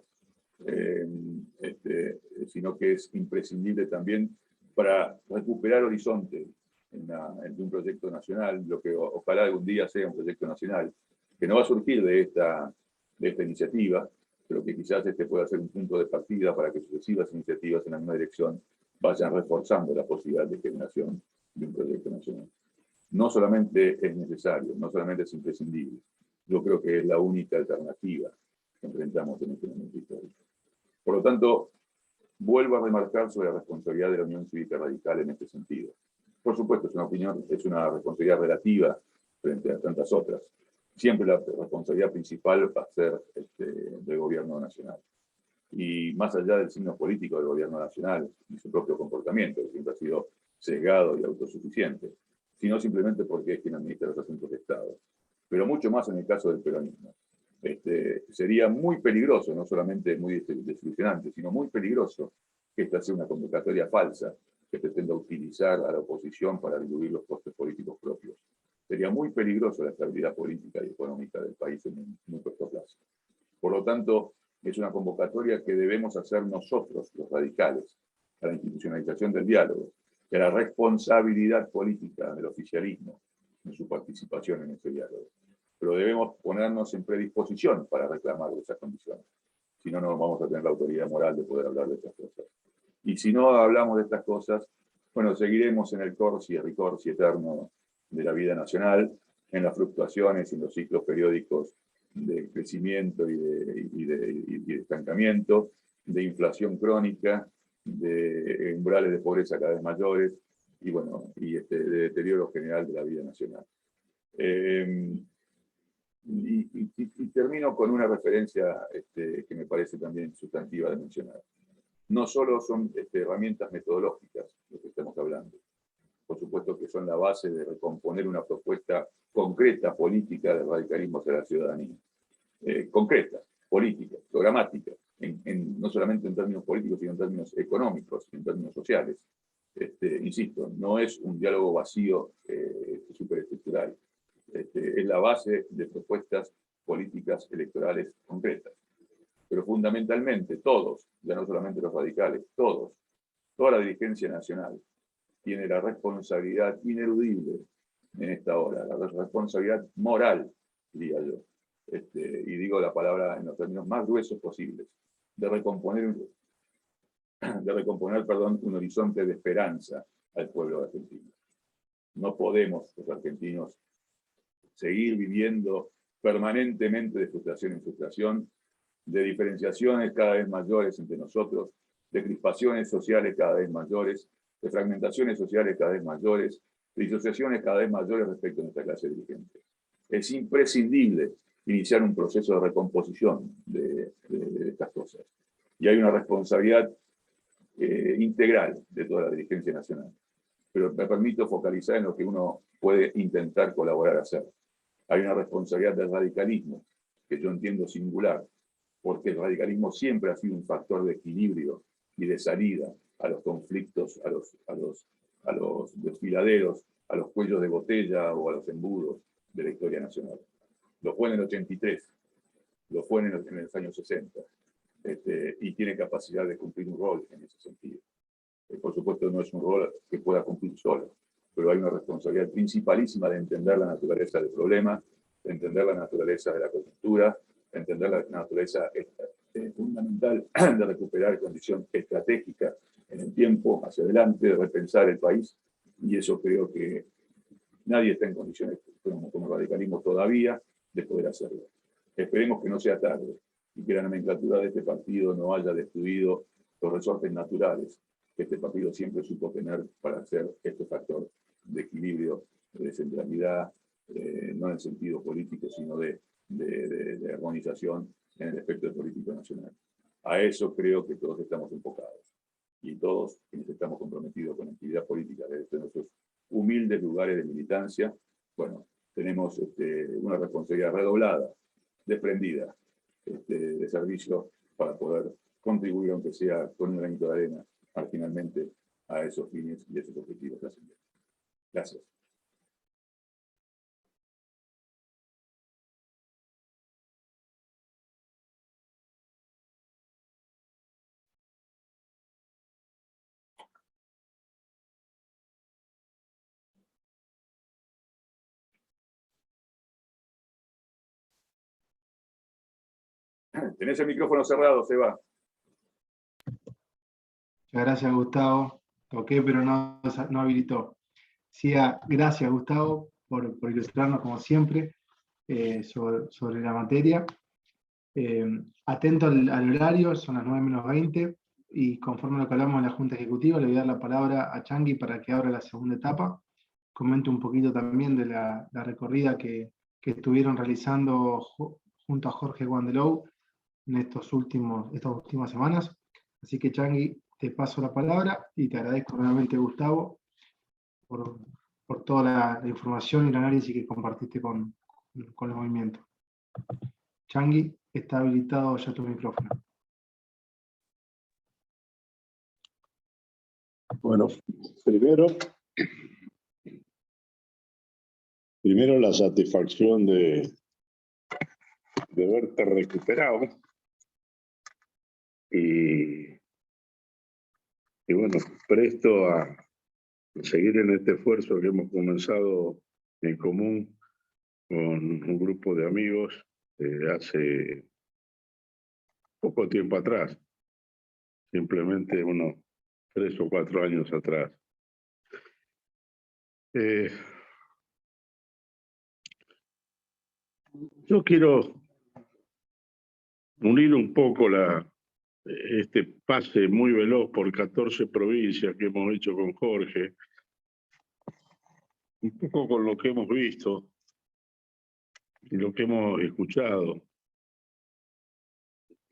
sino que es imprescindible también para recuperar horizonte en un proyecto nacional, lo que ojalá algún día sea un proyecto nacional, que no va a surgir de esta iniciativa, pero que quizás pueda ser un punto de partida para que sucesivas iniciativas en la misma dirección vayan reforzando la posibilidad de generación de un proyecto nacional. No solamente es necesario, no solamente es imprescindible, yo creo que es la única alternativa que enfrentamos en este momento histórico. Por lo tanto, vuelvo a remarcar sobre la responsabilidad de la Unión Cívica Radical en este sentido. Por supuesto, es una responsabilidad relativa frente a tantas otras. Siempre la responsabilidad principal va a ser del gobierno nacional. Y más allá del signo político del gobierno nacional y su propio comportamiento, que siempre ha sido sesgado y autosuficiente, sino simplemente porque es quien administra los asuntos de Estado. Pero mucho más en el caso del peronismo. Sería muy peligroso, no solamente muy desilusionante, sino muy peligroso que esta sea una convocatoria falsa que pretenda utilizar a la oposición para diluir los costes políticos propios. Sería muy peligroso la estabilidad política y económica del país en un muy corto plazo. Por lo tanto, es una convocatoria que debemos hacer nosotros, los radicales, a la institucionalización del diálogo y a la responsabilidad política del oficialismo en su participación en ese diálogo. Pero debemos ponernos en predisposición para reclamar esas condiciones. Si no, no vamos a tener la autoridad moral de poder hablar de estas cosas. Y si no hablamos de estas cosas, bueno, seguiremos en el corsi y ricorsi eterno de la vida nacional, en las fluctuaciones y en los ciclos periódicos de crecimiento y de estancamiento, de inflación crónica, de umbrales de pobreza cada vez mayores y, bueno, de deterioro general de la vida nacional. Y termino con una referencia que me parece también sustantiva de mencionar. No solo son herramientas metodológicas de lo que estamos hablando, por supuesto que son la base de recomponer una propuesta concreta, política, del radicalismo hacia la ciudadanía. Concreta, política, programática, no solamente en términos políticos, sino en términos económicos, en términos sociales. Insisto, no es un diálogo vacío superestructural. Es la base de propuestas políticas electorales concretas. pero fundamentalmente todos, ya no solamente los radicales, todos, toda la dirigencia nacional tiene la responsabilidad ineludible en esta hora, la responsabilidad moral, diría yo, y digo la palabra en los términos más gruesos posibles, de recomponer un horizonte de esperanza al pueblo argentino. No podemos, los argentinos, seguir viviendo permanentemente de frustración en frustración, de diferenciaciones cada vez mayores entre nosotros, de crispaciones sociales cada vez mayores, de fragmentaciones sociales cada vez mayores, de disociaciones cada vez mayores respecto a nuestra clase dirigente. Es imprescindible iniciar un proceso de recomposición de estas cosas. Y hay una responsabilidad integral de toda la dirigencia nacional. Pero me permito focalizar en lo que uno puede intentar colaborar a hacer. Hay una responsabilidad del radicalismo, que yo entiendo singular, porque el radicalismo siempre ha sido un factor de equilibrio y de salida a los conflictos, a los desfiladeros, a los cuellos de botella o a los embudos de la historia nacional. Lo fue en el 83, lo fue en los años 60, y tiene capacidad de cumplir un rol en ese sentido. Por supuesto, no es un rol que pueda cumplir solo, pero hay una responsabilidad principalísima de entender la naturaleza del problema, de entender la naturaleza de la coyuntura, de entender la naturaleza fundamental de recuperar condición estratégica en el tiempo, hacia adelante, de repensar el país, y eso creo que nadie está en condiciones, como radicalismo todavía, de poder hacerlo. Esperemos que no sea tarde y que la nomenclatura de este partido no haya destruido los resortes naturales que este partido siempre supo tener para ser este factor de equilibrio, de centralidad, no en el sentido político, sino de armonización en el espectro político nacional. A eso creo que todos estamos enfocados. Y todos quienes estamos comprometidos con la actividad política desde nuestros humildes lugares de militancia, bueno, tenemos una responsabilidad redoblada, desprendida, de servicio para poder contribuir, aunque sea con un granito de arena, marginalmente, a esos fines y esos objetivos trascendentes. Gracias. Tenés el micrófono cerrado, Seba. Muchas gracias, Gustavo. Toqué, pero no habilitó. Sí, gracias, Gustavo, por ilustrarnos como siempre sobre la materia. Atento al horario, son las 9:20, y conforme a lo que hablamos en la Junta Ejecutiva, le voy a dar la palabra a Changi para que abra la segunda etapa. Comente un poquito también de la recorrida que estuvieron realizando junto a Jorge Wandelow en estas últimas semanas. Así que, Changi, te paso la palabra y te agradezco nuevamente, Gustavo, por toda la información y el análisis que compartiste con el movimiento. Changi, está habilitado ya tu micrófono. Bueno, primero la satisfacción de verte recuperado y bueno, presto a seguir en este esfuerzo que hemos comenzado en común con un grupo de amigos hace poco tiempo atrás, simplemente unos 3 o 4 años atrás. Yo quiero unir un poco este pase muy veloz por 14 provincias que hemos hecho con Jorge, un poco con lo que hemos visto y lo que hemos escuchado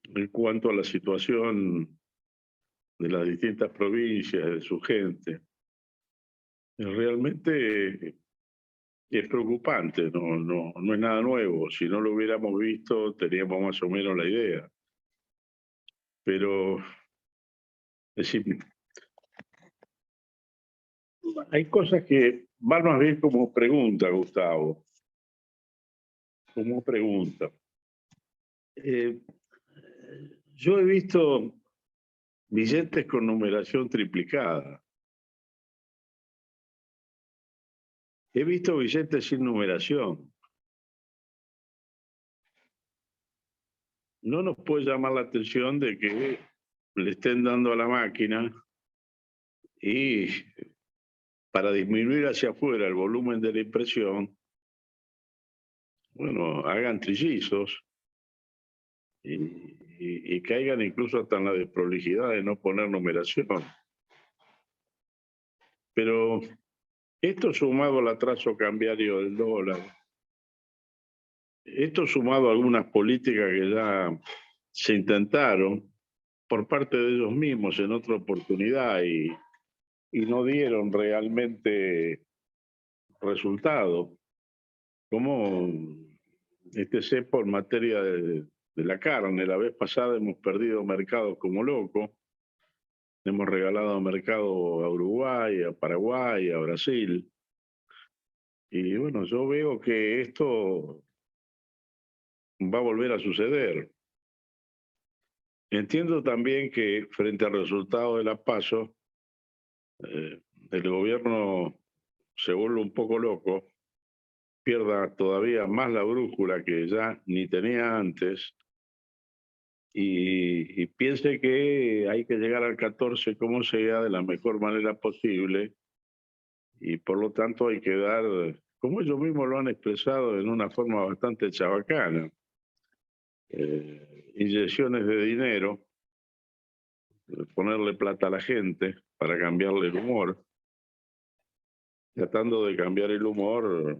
en cuanto a la situación de las distintas provincias, de su gente. Realmente es preocupante, no es nada nuevo. Si no lo hubiéramos visto, teníamos más o menos la idea. Pero, es decir, hay cosas que van más bien como pregunta, Gustavo. Como pregunta. Yo he visto billetes con numeración triplicada. He visto billetes sin numeración. No nos puede llamar la atención de que le estén dando a la máquina y para disminuir hacia afuera el volumen de la impresión, bueno, hagan trillizos y caigan incluso hasta en la desprolijidad de no poner numeración. Pero esto sumado al atraso cambiario del dólar, esto sumado a algunas políticas que ya se intentaron por parte de ellos mismos en otra oportunidad y no dieron realmente resultado, como este cepo en materia de la carne. La vez pasada hemos perdido mercados como locos, hemos regalado mercado a Uruguay, a Paraguay, a Brasil, y bueno, yo veo que esto va a volver a suceder. Entiendo también que frente al resultado de la PASO, el gobierno se vuelve un poco loco, pierda todavía más la brújula que ya ni tenía antes y piense que hay que llegar al 14 como sea, de la mejor manera posible, y por lo tanto hay que dar, como ellos mismos lo han expresado en una forma bastante chabacana, inyecciones de dinero, ponerle plata a la gente para cambiarle el humor, tratando de cambiar el humor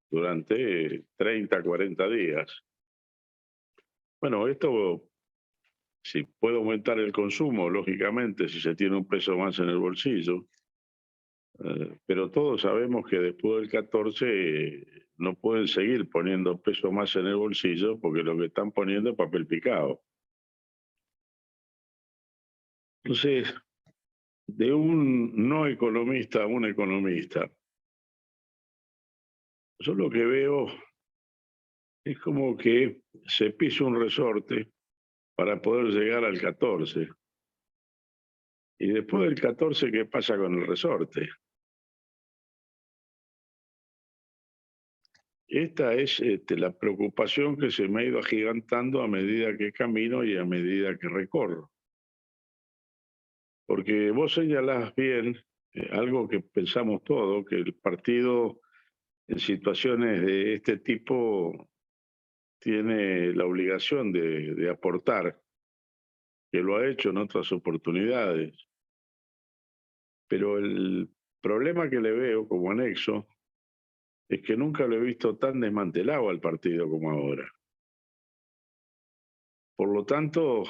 durante 30, 40 días. Bueno, esto, si puede aumentar el consumo, lógicamente, si se tiene un peso más en el bolsillo, pero todos sabemos que después del 14 no pueden seguir poniendo peso más en el bolsillo porque lo que están poniendo es papel picado. Entonces, de un no economista a un economista, yo lo que veo es como que se pisa un resorte para poder llegar al 14. Y después del 14, ¿qué pasa con el resorte? Esta es la preocupación que se me ha ido agigantando a medida que camino y a medida que recorro. Porque vos señalás bien algo que pensamos todos, que el partido en situaciones de este tipo tiene la obligación de aportar, que lo ha hecho en otras oportunidades. Pero el problema que le veo como anexo es que nunca lo he visto tan desmantelado al partido como ahora. Por lo tanto,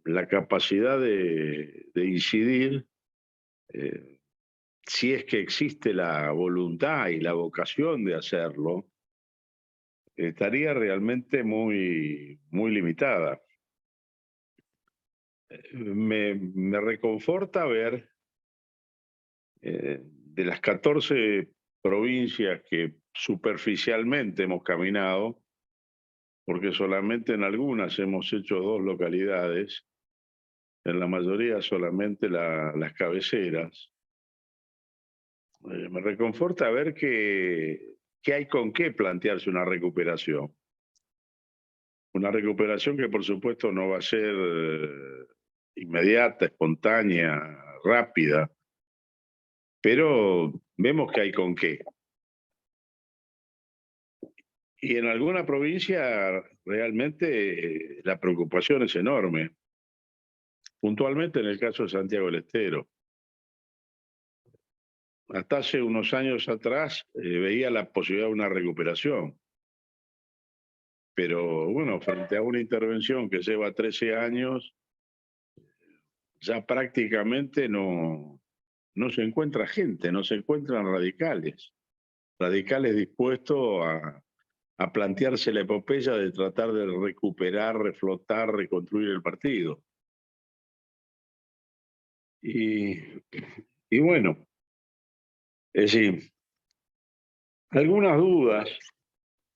la capacidad de incidir, si es que existe la voluntad y la vocación de hacerlo, estaría realmente muy, muy limitada. Me reconforta ver de las 14 provincias que superficialmente hemos caminado, porque solamente en algunas hemos hecho 2 localidades, en la mayoría solamente las cabeceras. Me reconforta ver que hay con qué plantearse una recuperación. Una recuperación que por supuesto no va a ser inmediata, espontánea, rápida, pero vemos que hay con qué. Y en alguna provincia realmente la preocupación es enorme. Puntualmente en el caso de Santiago del Estero. Hasta hace unos años atrás veía la posibilidad de una recuperación. Pero bueno, frente a una intervención que lleva 13 años, ya prácticamente no se encuentra gente, no se encuentran radicales. Radicales dispuestos a plantearse la epopeya de tratar de recuperar, reflotar, reconstruir el partido. Y bueno, es decir, algunas dudas,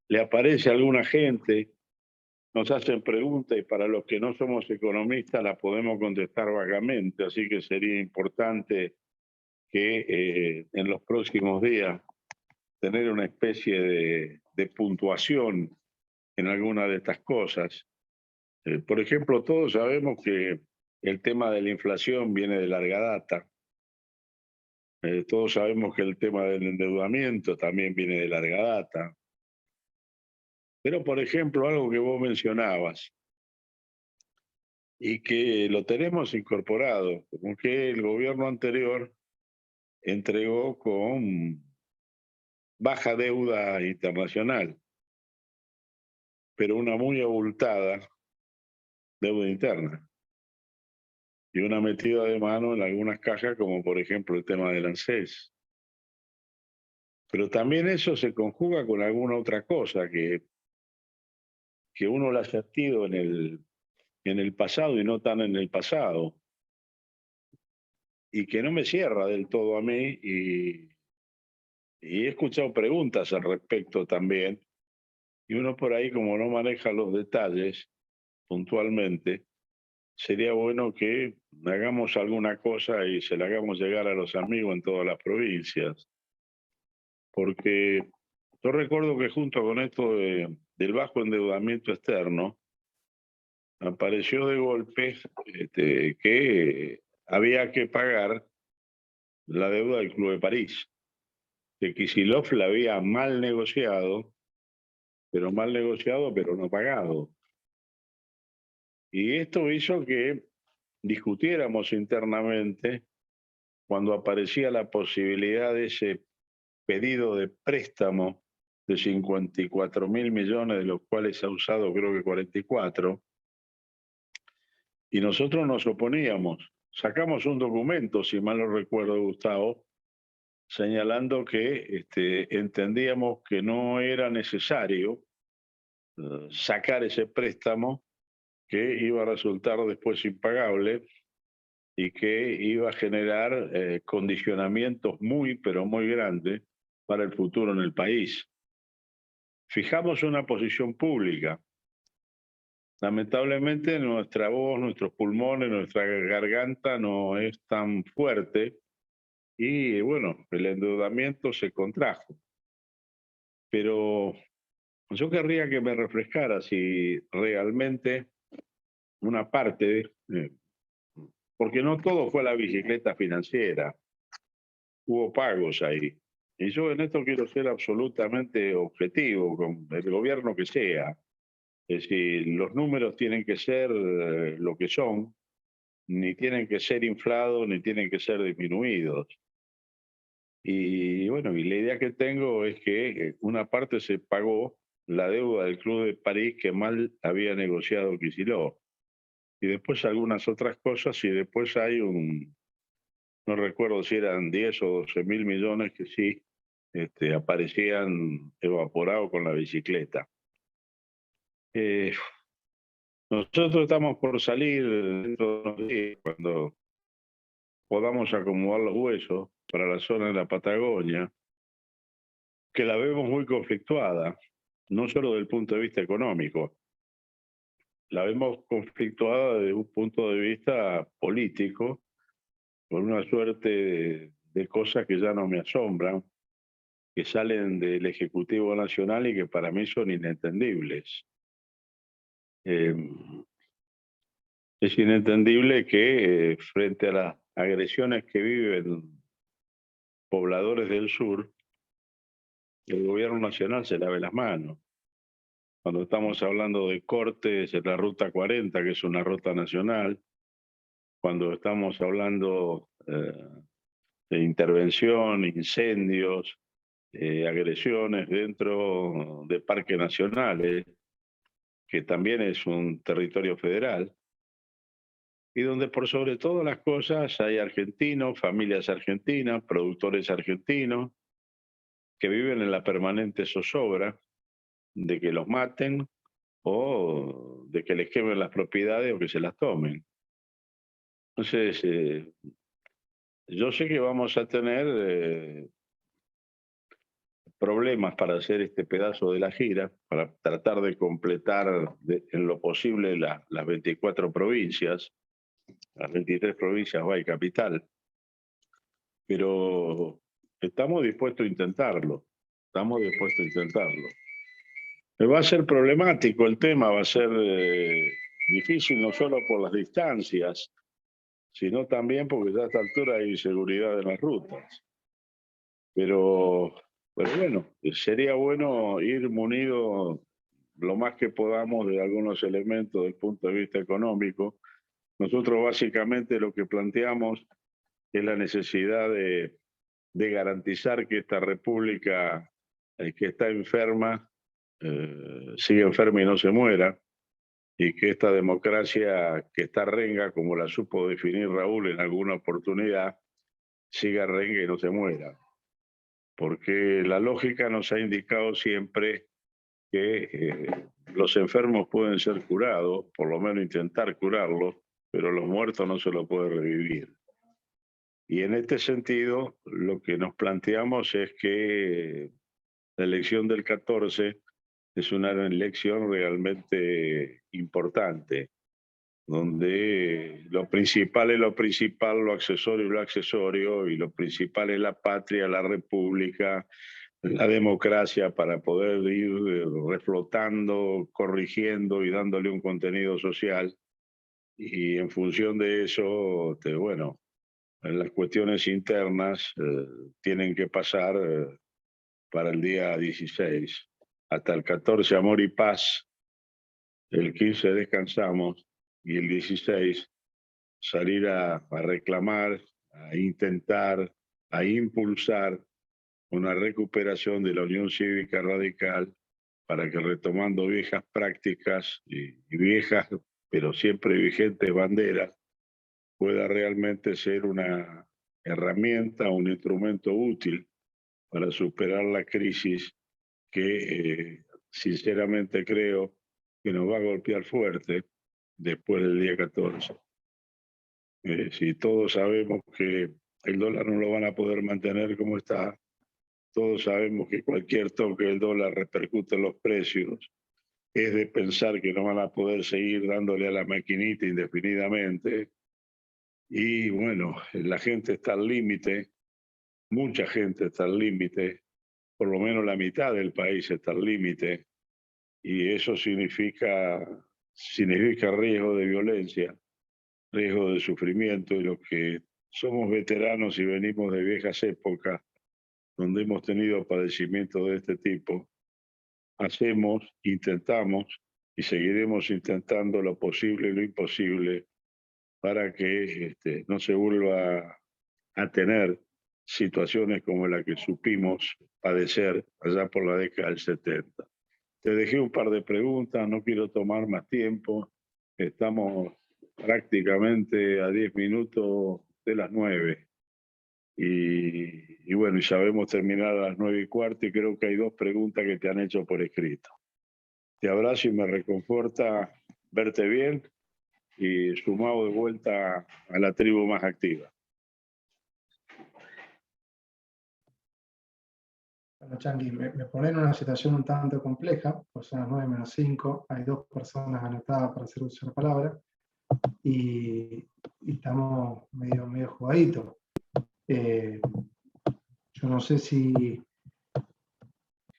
le aparece a alguna gente nos hacen preguntas y para los que no somos economistas la podemos contestar vagamente, así que sería importante que en los próximos días tener una especie de puntuación en alguna de estas cosas. Por ejemplo, todos sabemos que el tema de la inflación viene de larga data. Todos sabemos que el tema del endeudamiento también viene de larga data. Pero, por ejemplo, algo que vos mencionabas y que lo tenemos incorporado, como que el gobierno anterior entregó con baja deuda internacional, pero una muy abultada deuda interna y una metida de mano en algunas cajas, como por ejemplo el tema del ANSES. Pero también eso se conjuga con alguna otra cosa que uno la ha sentido en el pasado y no tan en el pasado, y que no me cierra del todo a mí, y he escuchado preguntas al respecto también, y uno por ahí como no maneja los detalles puntualmente, sería bueno que hagamos alguna cosa y se la hagamos llegar a los amigos en todas las provincias, porque yo recuerdo que junto con esto del bajo endeudamiento externo, apareció de golpe que había que pagar la deuda del Club de París, que Kicillof la había mal negociado, pero no pagado. Y esto hizo que discutiéramos internamente cuando aparecía la posibilidad de ese pedido de préstamo de 54.000 millones, de los cuales ha usado creo que 44, y nosotros nos oponíamos. Sacamos un documento, si mal no recuerdo, Gustavo, señalando que entendíamos que no era necesario sacar ese préstamo, que iba a resultar después impagable y que iba a generar condicionamientos muy, pero muy grandes para el futuro en el país. Fijamos una posición pública. Lamentablemente nuestra voz, nuestros pulmones, nuestra garganta no es tan fuerte y bueno, el endeudamiento se contrajo. Pero yo querría que me refrescara si realmente una parte, porque no todo fue la bicicleta financiera, hubo pagos ahí. Y yo en esto quiero ser absolutamente objetivo, con el gobierno que sea. Es decir, los números tienen que ser lo que son, ni tienen que ser inflados, ni tienen que ser disminuidos. Y bueno, y la idea que tengo es que una parte se pagó la deuda del Club de París que mal había negociado Kicillof. Y después algunas otras cosas, y después hay no recuerdo si eran 10 o 12.000 millones que sí aparecían evaporados con la bicicleta. Nosotros estamos por salir dentro de unos días, cuando podamos acomodar los huesos para la zona de la Patagonia, que la vemos muy conflictuada, no solo desde el punto de vista económico, la vemos conflictuada desde un punto de vista político, con una suerte de cosas que ya no me asombran, que salen del Ejecutivo Nacional y que para mí son inentendibles. Es inentendible que frente a las agresiones que viven pobladores del sur, el gobierno nacional se lave las manos. Cuando estamos hablando de cortes en la Ruta 40, que es una ruta nacional, cuando estamos hablando de intervención, incendios, agresiones dentro de parques nacionales, que también es un territorio federal, y donde por sobre todas las cosas hay argentinos, familias argentinas, productores argentinos, que viven en la permanente zozobra de que los maten o de que les quemen las propiedades o que se las tomen. Entonces, yo sé que vamos a tener problemas para hacer este pedazo de la gira, para tratar de completar en lo posible las 24 provincias, las 23 provincias va y capital. Pero estamos dispuestos a intentarlo. Estamos dispuestos a intentarlo. Va a ser problemático el tema, va a ser difícil no solo por las distancias, sino también porque ya a esta altura hay inseguridad en las rutas. Pero bueno, sería bueno ir munido lo más que podamos de algunos elementos desde el punto de vista económico. Nosotros básicamente lo que planteamos es la necesidad de garantizar que esta república que está enferma siga enferma y no se muera, y que esta democracia que está renga, como la supo definir Raúl en alguna oportunidad, siga renga y no se muera. Porque la lógica nos ha indicado siempre que los enfermos pueden ser curados, por lo menos intentar curarlos, pero los muertos no se los puede revivir. Y en este sentido, lo que nos planteamos es que la elección del 14 es una elección realmente importante, donde lo principal es lo principal, lo accesorio es lo accesorio, y lo principal es la patria, la república, la democracia, para poder ir reflotando, corrigiendo y dándole un contenido social. Y en función de eso, bueno, las cuestiones internas tienen que pasar para el día 16. Hasta el 14 amor y paz, el 15 descansamos y el 16 salir a reclamar, a intentar, a impulsar una recuperación de la Unión Cívica Radical para que, retomando viejas prácticas y viejas pero siempre vigentes banderas, pueda realmente ser una herramienta, un instrumento útil para superar la crisis que sinceramente creo que nos va a golpear fuerte después del día 14. Si todos sabemos que el dólar no lo van a poder mantener como está, todos sabemos que cualquier toque del dólar repercute en los precios, es de pensar que no van a poder seguir dándole a la maquinita indefinidamente. Y bueno, la gente está al límite, mucha gente está al límite, por lo menos la mitad del país está al límite, y eso significa riesgo de violencia, riesgo de sufrimiento, y los que somos veteranos y venimos de viejas épocas donde hemos tenido padecimientos de este tipo, intentamos y seguiremos intentando lo posible y lo imposible para que no se vuelva a tener situaciones como la que supimos padecer allá por la década del 70. Te dejé un par de preguntas, no quiero tomar más tiempo. Estamos prácticamente a 10 minutos de las 9. Y bueno, y sabemos terminar a las 9:15, y creo que hay 2 preguntas que te han hecho por escrito. Te abrazo y me reconforta verte bien y sumado de vuelta a la tribu más activa. Bueno, Chanqui, me pone en una situación un tanto compleja, pues son las 9:05, hay 2 personas anotadas para hacer uso de la palabra, y estamos medio jugaditos. Yo no sé si...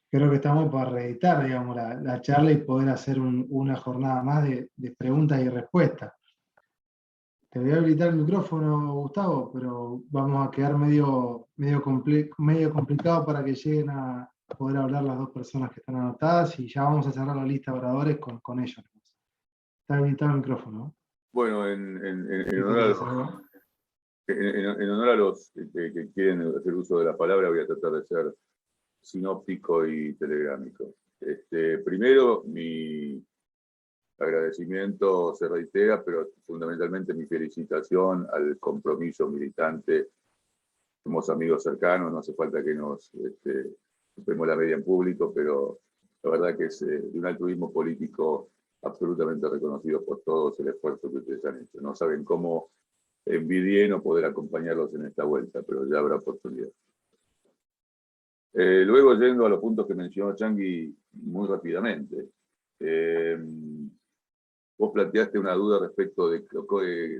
Creo que estamos para reeditar, digamos, la charla y poder hacer una jornada más de preguntas y respuestas. Te voy a habilitar el micrófono, Gustavo, pero vamos a quedar medio complicado para que lleguen a poder hablar las 2 personas que están anotadas, y ya vamos a cerrar la lista de oradores con ellos. Está habilitado el micrófono. Bueno, en honor a los que quieren hacer uso de la palabra, voy a tratar de ser sinóptico y telegrámico. Primero, mi agradecimiento se reitera, pero fundamentalmente mi felicitación al compromiso militante. Somos amigos cercanos, no hace falta que nos vemos la media en público, pero la verdad que es de un altruismo político absolutamente reconocido por todos el esfuerzo que ustedes han hecho. No saben cómo envidié no poder acompañarlos en esta vuelta, pero ya habrá oportunidad. Luego, yendo a los puntos que mencionó Changi muy rápidamente, vos planteaste una duda respecto de,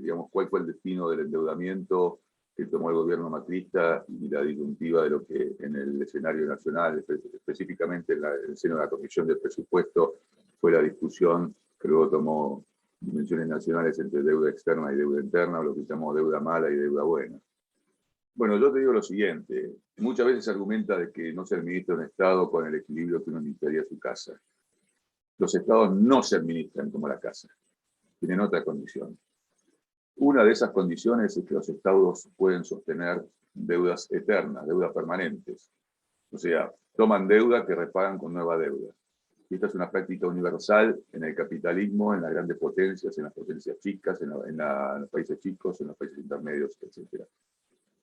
digamos, cuál fue el destino del endeudamiento que tomó el gobierno macrista y la disyuntiva de lo que en el escenario nacional, específicamente en el seno de la Comisión de Presupuesto, fue la discusión que luego tomó dimensiones nacionales entre deuda externa y deuda interna, o lo que llamamos deuda mala y deuda buena. Bueno, yo te digo lo siguiente, muchas veces se argumenta de que no se administra un Estado con el equilibrio que uno administraría su casa. Los Estados no se administran como la casa, tienen otra condición. Una de esas condiciones es que los Estados pueden sostener deudas eternas, deudas permanentes. O sea, toman deuda que repagan con nueva deuda. Y esta es una práctica universal en el capitalismo, en las grandes potencias, en las potencias chicas, en los países chicos, en los países intermedios, etc.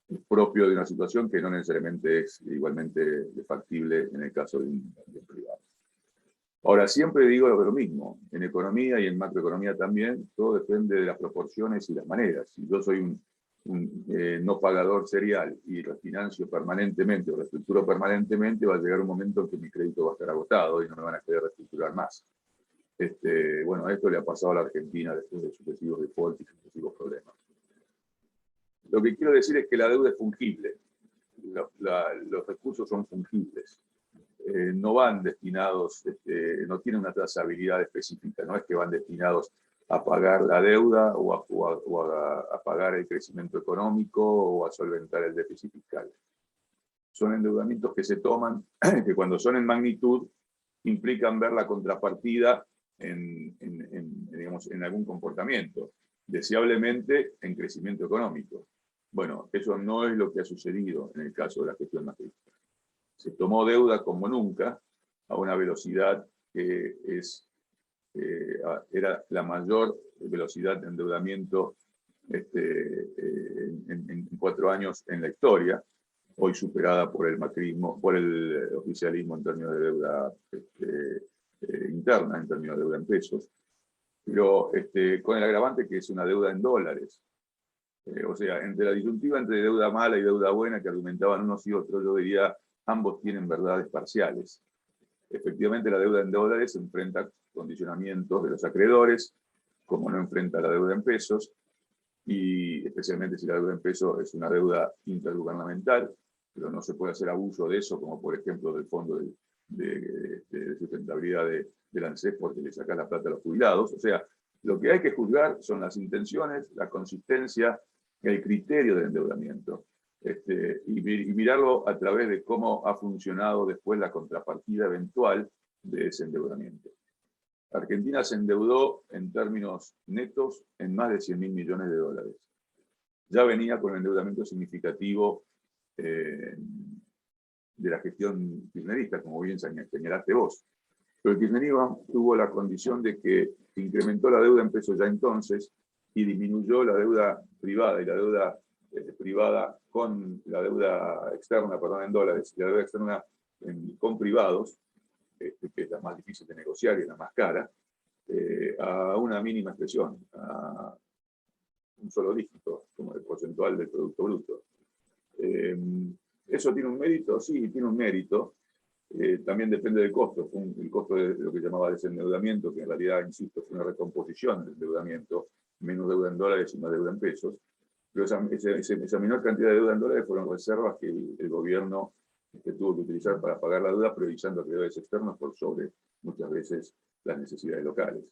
Es propio de una situación que no necesariamente es igualmente factible en el caso de un privado. Ahora, siempre digo lo mismo, en economía y en macroeconomía también, todo depende de las proporciones y las maneras. Si yo soy un no pagador serial y refinancio permanentemente o reestructuro permanentemente, va a llegar un momento en que mi crédito va a estar agotado y no me van a querer reestructurar más. Bueno, esto le ha pasado a la Argentina después de sucesivos defaults y sucesivos problemas. Lo que quiero decir es que la deuda es fungible. Los recursos son fungibles. No van destinados, no tienen una trazabilidad específica, no es que van destinados a pagar la deuda o a pagar el crecimiento económico o a solventar el déficit fiscal. Son endeudamientos que se toman, que cuando son en magnitud, implican ver la contrapartida digamos, en algún comportamiento, deseablemente en crecimiento económico. Bueno, eso no es lo que ha sucedido en el caso de la gestión macrista. Se tomó deuda como nunca, a una velocidad que era la mayor velocidad de endeudamiento en 4 años en la historia, hoy superada por el macrismo, por el oficialismo en términos de deuda interna, en términos de deuda en pesos, pero con el agravante que es una deuda en dólares. O sea, entre la disyuntiva entre deuda mala y deuda buena que argumentaban unos y otros, yo diría, ambos tienen verdades parciales. Efectivamente, la deuda en dólares enfrenta condicionamientos de los acreedores, como no enfrenta la deuda en pesos, y especialmente si la deuda en pesos es una deuda intergubernamental, pero no se puede hacer abuso de eso, como por ejemplo del Fondo de Sustentabilidad del ANSES, porque le saca la plata a los jubilados. O sea, lo que hay que juzgar son las intenciones, la consistencia, el criterio del endeudamiento. Y mirarlo a través de cómo ha funcionado después la contrapartida eventual de ese endeudamiento. Argentina se endeudó en términos netos en más de 100.000 millones de dólares. Ya venía con un endeudamiento significativo de la gestión kirchnerista, como bien señalaste vos. Pero el kirchnerismo tuvo la condición de que incrementó la deuda en pesos ya entonces y disminuyó la deuda privada y la deuda privada con la deuda externa, perdón, en dólares, y la deuda externa con privados, que es la más difícil de negociar y es la más cara, a una mínima expresión, a un solo dígito, como el porcentual del Producto Bruto. ¿Eso tiene un mérito? Sí, tiene un mérito. También depende del costo. El costo de lo que llamaba desendeudamiento, que en realidad, insisto, fue una recomposición del endeudamiento, menos deuda en dólares y más deuda en pesos. Pero esa menor cantidad de deuda en dólares fueron reservas que el gobierno tuvo que utilizar para pagar la deuda, priorizando acreedores externos por sobre, muchas veces, las necesidades locales.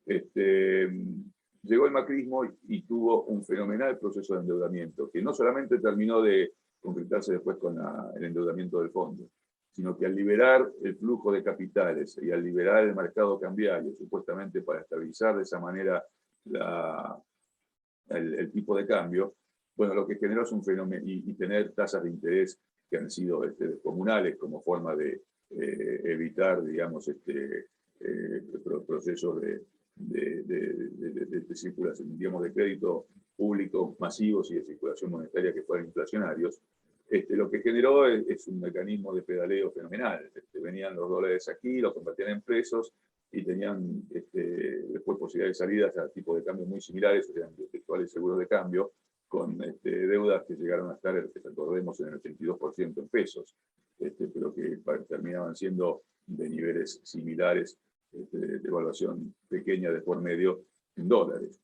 Llegó el macrismo y tuvo un fenomenal proceso de endeudamiento, que no solamente terminó de concretarse después con el endeudamiento del fondo, sino que al liberar el flujo de capitales y al liberar el mercado cambiario, supuestamente para estabilizar de esa manera el tipo de cambio, bueno, lo que generó es un fenómeno, y tener tasas de interés que han sido descomunales como forma de evitar, digamos, procesos de circulación, digamos, de crédito público masivos y de circulación monetaria que fueran inflacionarios. Lo que generó es un mecanismo de pedaleo fenomenal. Venían los dólares aquí, los convertían en pesos y tenían después posibilidades de salidas a tipos de cambio muy similares, o sea, virtuales seguros de cambio, con deudas que llegaron a estar, recordemos, en el 82% en pesos. pero que terminaban siendo de niveles similares, de evaluación pequeña de por medio en dólares.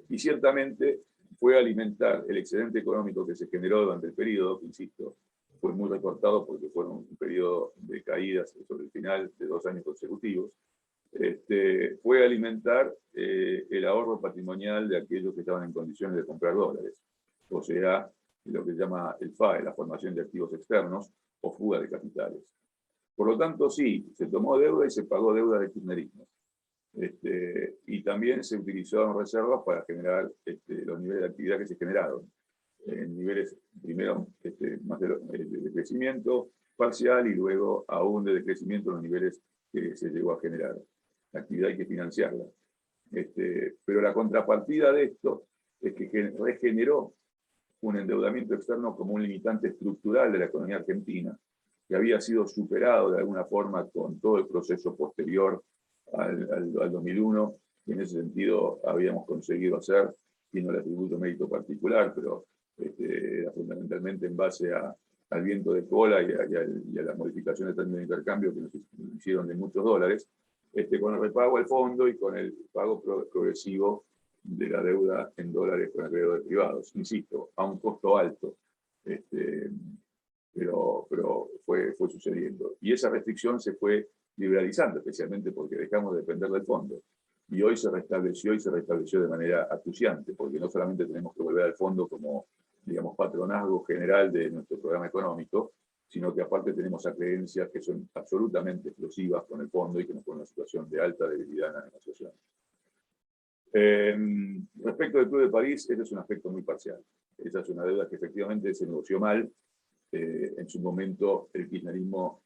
Y ciertamente fue alimentar el excedente económico que se generó durante el periodo, que insisto, fue muy recortado porque fue un periodo de caídas sobre el final de 2 años consecutivos, fue alimentar el ahorro patrimonial de aquellos que estaban en condiciones de comprar dólares, o sea, lo que se llama el FAE, la formación de activos externos o fuga de capitales. Por lo tanto, sí, se tomó deuda y se pagó deuda de kirchnerismo. Y también se utilizaron reservas para generar los niveles de actividad que se generaron. En niveles, primero, más de crecimiento parcial y luego aún de decrecimiento en los niveles que se llegó a generar. La actividad hay que financiarla. Pero la contrapartida de esto es que regeneró un endeudamiento externo como un limitante estructural de la economía argentina, que había sido superado de alguna forma con todo el proceso posterior al 2001, y en ese sentido habíamos conseguido hacer, y no le atribuyo mérito particular, pero era fundamentalmente en base al viento de cola y a las modificaciones de términos de intercambio que nos hicieron de muchos dólares, con el repago al fondo y con el pago progresivo de la deuda en dólares con acreedores privados. Insisto, a un costo alto, pero fue sucediendo. Y esa restricción se fue liberalizando, especialmente porque dejamos de depender del fondo. Y hoy se restableció de manera acuciante, porque no solamente tenemos que volver al fondo como, digamos, patronazgo general de nuestro programa económico, sino que aparte tenemos acreencias que son absolutamente explosivas con el fondo y que nos ponen en una situación de alta debilidad en la negociación. Respecto del Club de París, ese es un aspecto muy parcial. Esa es una deuda que efectivamente se negoció mal. En su momento, el kirchnerismo,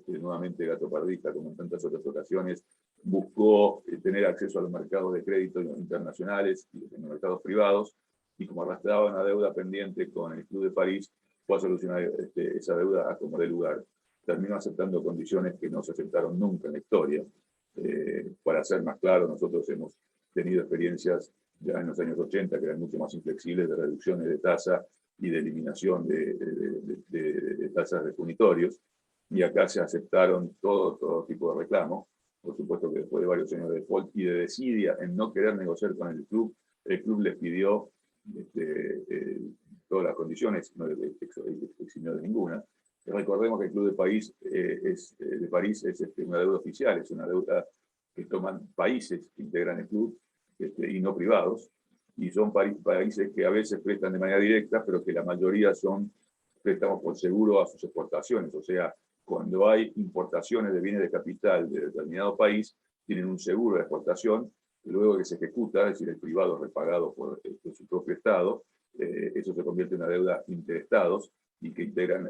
nuevamente gatopardista, como en tantas otras ocasiones, buscó tener acceso a los mercados de crédito internacionales y los mercados privados, y como arrastraba una deuda pendiente con el Club de París, fue a solucionar esa deuda a como de lugar. Terminó aceptando condiciones que no se aceptaron nunca en la historia. Para ser más claro, nosotros hemos tenido experiencias ya en los años 80 que eran mucho más inflexibles de reducciones de tasa y de eliminación de tasas de punitorios, y acá se aceptaron todo tipo de reclamos. Por supuesto que después de varios años de default y de desidia en no querer negociar con el club les pidió todas las condiciones, no les eximió de ninguna. Recordemos que el Club de París es una deuda oficial, es una deuda que toman países que integran el club y no privados, y son países que a veces prestan de manera directa, pero que la mayoría son préstamos por seguro a sus exportaciones. O sea, cuando hay importaciones de bienes de capital de determinado país, tienen un seguro de exportación, y luego que se ejecuta, es decir, el privado repagado por su propio Estado, eso se convierte en una deuda interestados y que integran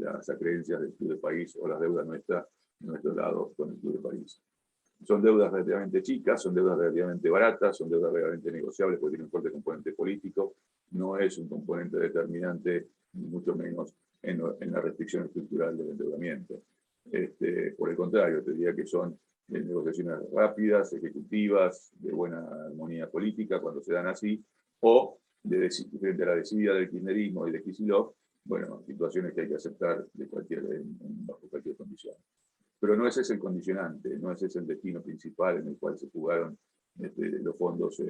las acreencias del Club de París o las deudas nuestras de nuestro lado con el Club de París. Son deudas relativamente chicas, son deudas relativamente baratas, son deudas relativamente negociables porque tienen un fuerte componente político, no es un componente determinante, ni mucho menos en la restricción estructural del endeudamiento. Por el contrario, te diría que son negociaciones rápidas, ejecutivas, de buena armonía política cuando se dan así, o frente a la desidia del kirchnerismo y de Kicillof, bueno, situaciones que hay que aceptar bajo cualquier condición. Pero no ese es el condicionante, no ese es el destino principal en el cual se jugaron los fondos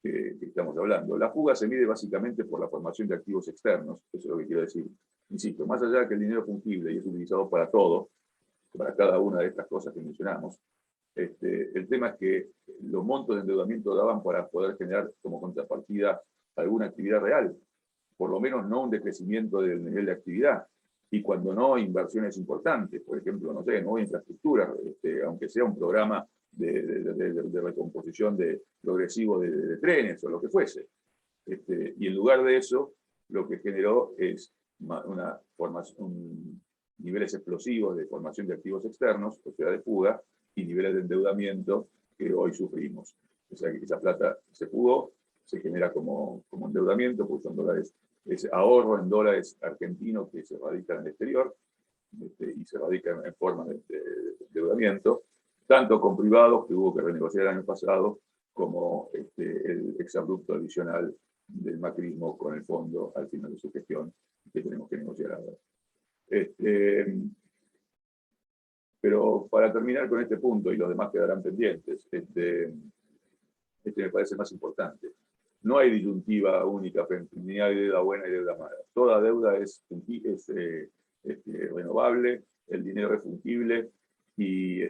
que estamos hablando. La fuga se mide básicamente por la formación de activos externos, eso es lo que quiero decir. Insisto, más allá de que el dinero es fungible y es utilizado para todo, para cada una de estas cosas que mencionamos, el tema es que los montos de endeudamiento daban para poder generar como contrapartida alguna actividad real, por lo menos no un decrecimiento del nivel de actividad, y cuando no, inversiones importantes, por ejemplo, no sé, nueva infraestructura, aunque sea un programa de recomposición progresivo de trenes o lo que fuese. Y en lugar de eso, lo que generó es niveles explosivos de formación de activos externos, o sea, de fuga, y niveles de endeudamiento que hoy sufrimos. O sea, que esa plata se fugó, se genera como endeudamiento, porque son dólares, es ahorro en dólares argentinos que se radican en el exterior, y se radican en forma de endeudamiento, tanto con privados que hubo que renegociar el año pasado, como el exabrupto adicional del macrismo con el fondo al final de su gestión, que tenemos que negociar ahora. Pero para terminar con este punto, y los demás quedarán pendientes, este me parece más importante. No hay disyuntiva única, ni hay deuda buena y deuda mala. Toda deuda es renovable, el dinero es fungible, y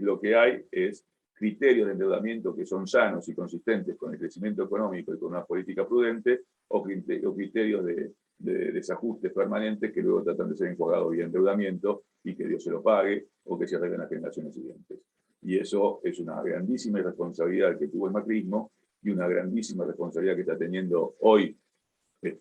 lo que hay es criterios de endeudamiento que son sanos y consistentes con el crecimiento económico y con una política prudente, o criterios de desajustes permanentes que luego tratan de ser enjuagados vía endeudamiento y que Dios se lo pague o que se arreglen las generaciones siguientes. Y eso es una grandísima irresponsabilidad que tuvo el macrismo y una grandísima responsabilidad que está teniendo hoy el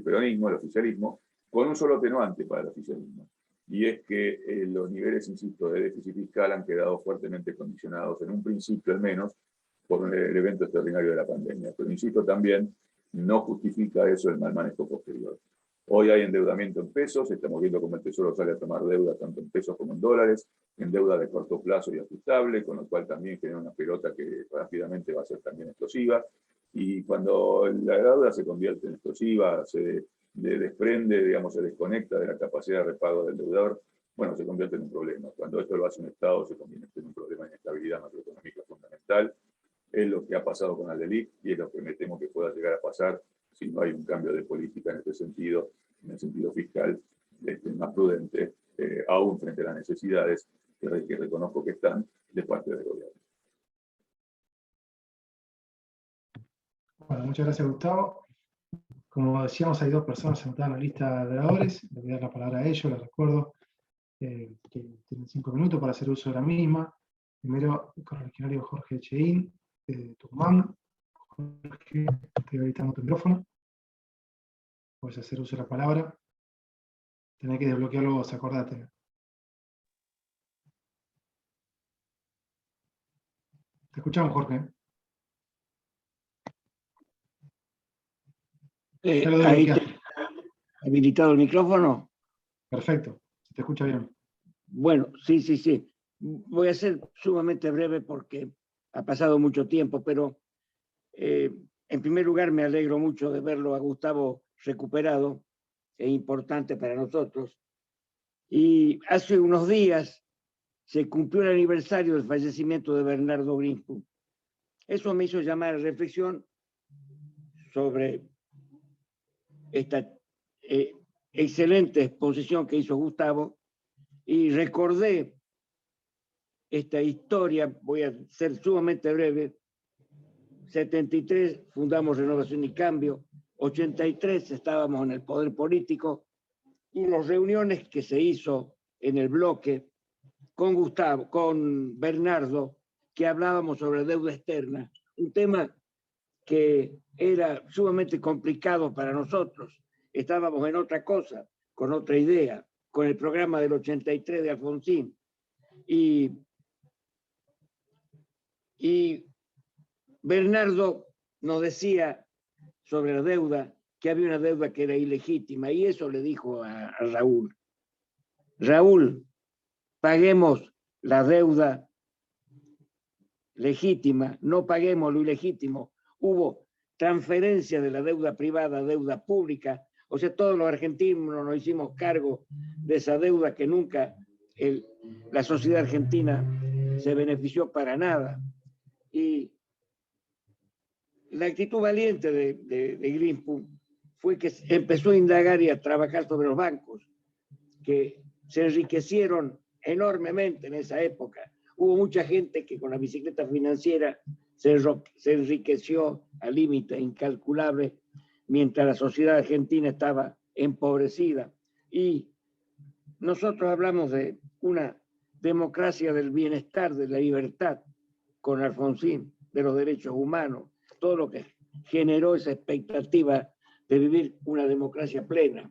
peronismo, el oficialismo, con un solo atenuante para el oficialismo. Y es que los niveles, insisto, de déficit fiscal han quedado fuertemente condicionados, en un principio al menos, por el evento extraordinario de la pandemia. Pero insisto también, no justifica eso el mal manejo posterior. Hoy hay endeudamiento en pesos, estamos viendo cómo el Tesoro sale a tomar deuda tanto en pesos como en dólares, en deuda de corto plazo y ajustable, con lo cual también genera una pelota que rápidamente va a ser también explosiva. Y cuando la deuda se convierte en explosiva, se desprende, digamos, se desconecta de la capacidad de repago del deudor, bueno, se convierte en un problema. Cuando esto lo hace un Estado, se convierte en un problema de inestabilidad macroeconómica fundamental. Es lo que ha pasado con Aldelic y es lo que me temo que pueda llegar a pasar si no hay un cambio de política en este sentido, en el sentido fiscal, más prudente, aún frente a las necesidades que reconozco que están de parte del gobierno. Bueno, muchas gracias, Gustavo. Como decíamos, hay 2 personas anotadas en la lista de oradores. Le voy a dar la palabra a ellos, les recuerdo que tienen 5 minutos para hacer uso de la misma. Primero, el correligionario Jorge Echeín, de Tucumán. Jorge, estoy habilitando tu micrófono. Puedes hacer uso de la palabra. Tenés que desbloquearlo vos, acordate. Te escuchamos, Jorge. Ahí habilitado el micrófono. Perfecto, se te escucha bien. Bueno, sí. Voy a ser sumamente breve porque ha pasado mucho tiempo, pero en primer lugar me alegro mucho de verlo a Gustavo recuperado, es importante para nosotros. Y hace unos días se cumplió el aniversario del fallecimiento de Bernardo Greenspun. Eso me hizo llamar a reflexión sobre esta excelente exposición que hizo Gustavo, y recordé esta historia. Voy a ser sumamente breve. 73 fundamos Renovación y Cambio, 83 estábamos en el poder político, y las reuniones que se hizo en el bloque con Gustavo, con Bernardo, que hablábamos sobre deuda externa, un tema que era sumamente complicado para nosotros. Estábamos en otra cosa, con otra idea, con el programa del 83 de Alfonsín. Y Bernardo nos decía sobre la deuda, que había una deuda que era ilegítima, y eso le dijo a Raúl. Raúl, paguemos la deuda legítima, no paguemos lo ilegítimo. Hubo transferencia de la deuda privada a deuda pública, o sea, todos los argentinos nos hicimos cargo de esa deuda que nunca la sociedad argentina se benefició para nada. Y la actitud valiente de Greenspun fue que empezó a indagar y a trabajar sobre los bancos, que se enriquecieron enormemente en esa época. Hubo mucha gente que con la bicicleta financiera se enriqueció a límites incalculables, mientras la sociedad argentina estaba empobrecida. Y nosotros hablamos de una democracia del bienestar, de la libertad, con Alfonsín, de los derechos humanos, todo lo que generó esa expectativa de vivir una democracia plena.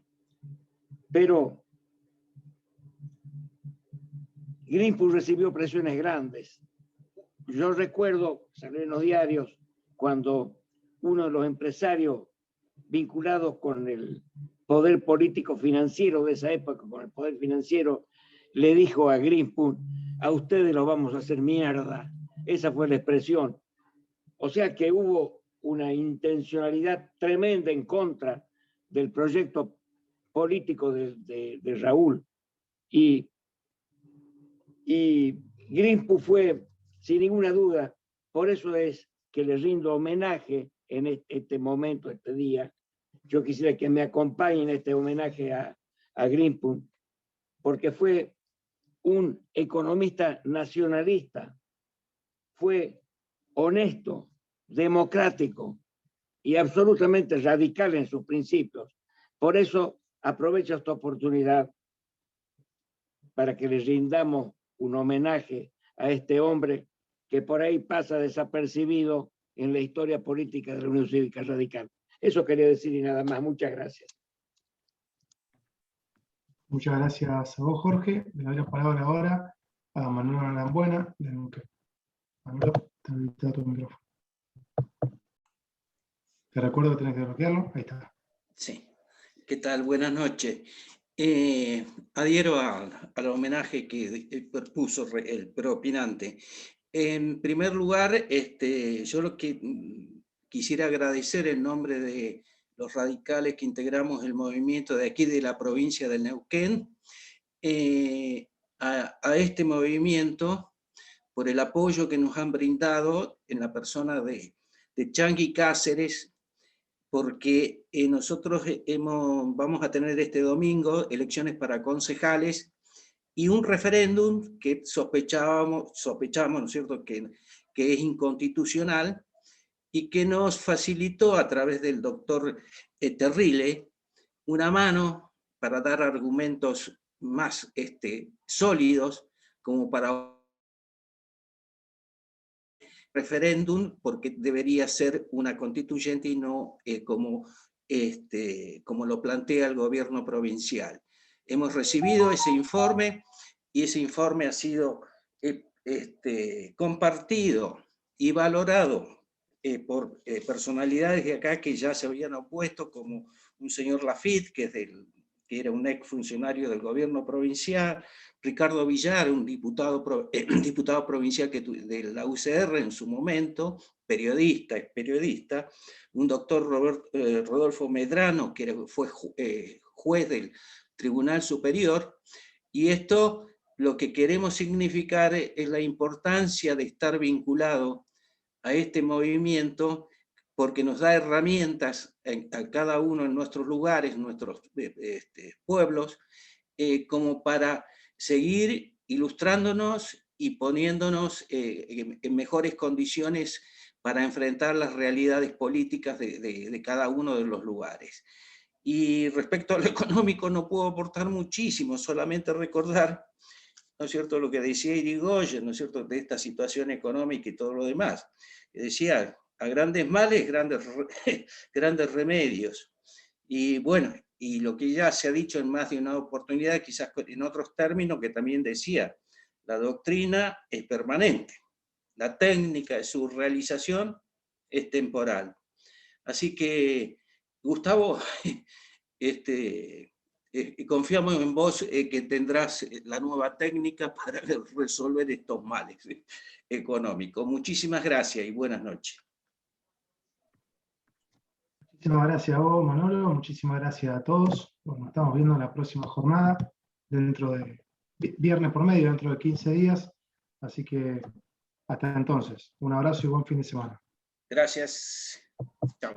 Pero Greenspun recibió presiones grandes. Yo recuerdo, salió en los diarios, cuando uno de los empresarios vinculados con el poder político financiero de esa época, con el poder financiero, le dijo a Greenspun: a ustedes los vamos a hacer mierda. Esa fue la expresión. O sea que hubo una intencionalidad tremenda en contra del proyecto político de Raúl. Y Greenpeace fue, sin ninguna duda, por eso es que le rindo homenaje en este momento, este día. Yo quisiera que me acompañen en este homenaje a Greenpeace, porque fue un economista nacionalista, fue honesto, democrático y absolutamente radical en sus principios. Por eso aprovecho esta oportunidad para que le rindamos un homenaje a este hombre que por ahí pasa desapercibido en la historia política de la Unión Cívica Radical. Eso quería decir y nada más. Muchas gracias. Muchas gracias a vos, Jorge. Le doy la palabra ahora a Manuel Alambuena de Neuquén. Manuel, te habilita tu micrófono. Te recuerdo que tenés que bloquearlo. Ahí está. Sí. ¿Qué tal? Buenas noches. Adhiero al homenaje que propuso el propinante. En primer lugar, yo lo que quisiera agradecer en nombre de los radicales que integramos el movimiento de aquí de la provincia de Neuquén, a este movimiento por el apoyo que nos han brindado en la persona de Changi Cáceres, porque nosotros vamos a tener este domingo elecciones para concejales y un referéndum que sospechamos, ¿no es cierto?, que es inconstitucional y que nos facilitó a través del doctor Terrile una mano para dar argumentos más sólidos como para referéndum, porque debería ser una constituyente y no como lo plantea el gobierno provincial. Hemos recibido ese informe y ese informe ha sido compartido y valorado por personalidades de acá que ya se habían opuesto, como un señor Lafitte, que era un ex funcionario del gobierno provincial, Ricardo Villar, un diputado provincial de la UCR en su momento, ex periodista, un doctor Rodolfo Medrano, que fue juez del Tribunal Superior, y esto lo que queremos significar es la importancia de estar vinculado a este movimiento, porque nos da herramientas a cada uno en nuestros lugares, en nuestros pueblos, como para seguir ilustrándonos y poniéndonos en mejores condiciones para enfrentar las realidades políticas de cada uno de los lugares. Y respecto a lo económico no puedo aportar muchísimo, solamente recordar, ¿no es cierto?, lo que decía Irigoyen, ¿no es cierto?, de esta situación económica y todo lo demás. Decía, a grandes males, grandes remedios. Y bueno, y lo que ya se ha dicho en más de una oportunidad, quizás en otros términos, que también decía, la doctrina es permanente, la técnica de su realización es temporal. Así que, Gustavo, confiamos en vos que tendrás la nueva técnica para resolver estos males económicos. Muchísimas gracias y buenas noches. Muchísimas gracias a vos, Manolo. Muchísimas gracias a todos. Nos estamos viendo en la próxima jornada, dentro de viernes por medio, dentro de 15 días. Así que hasta entonces, un abrazo y buen fin de semana. Gracias. Chao.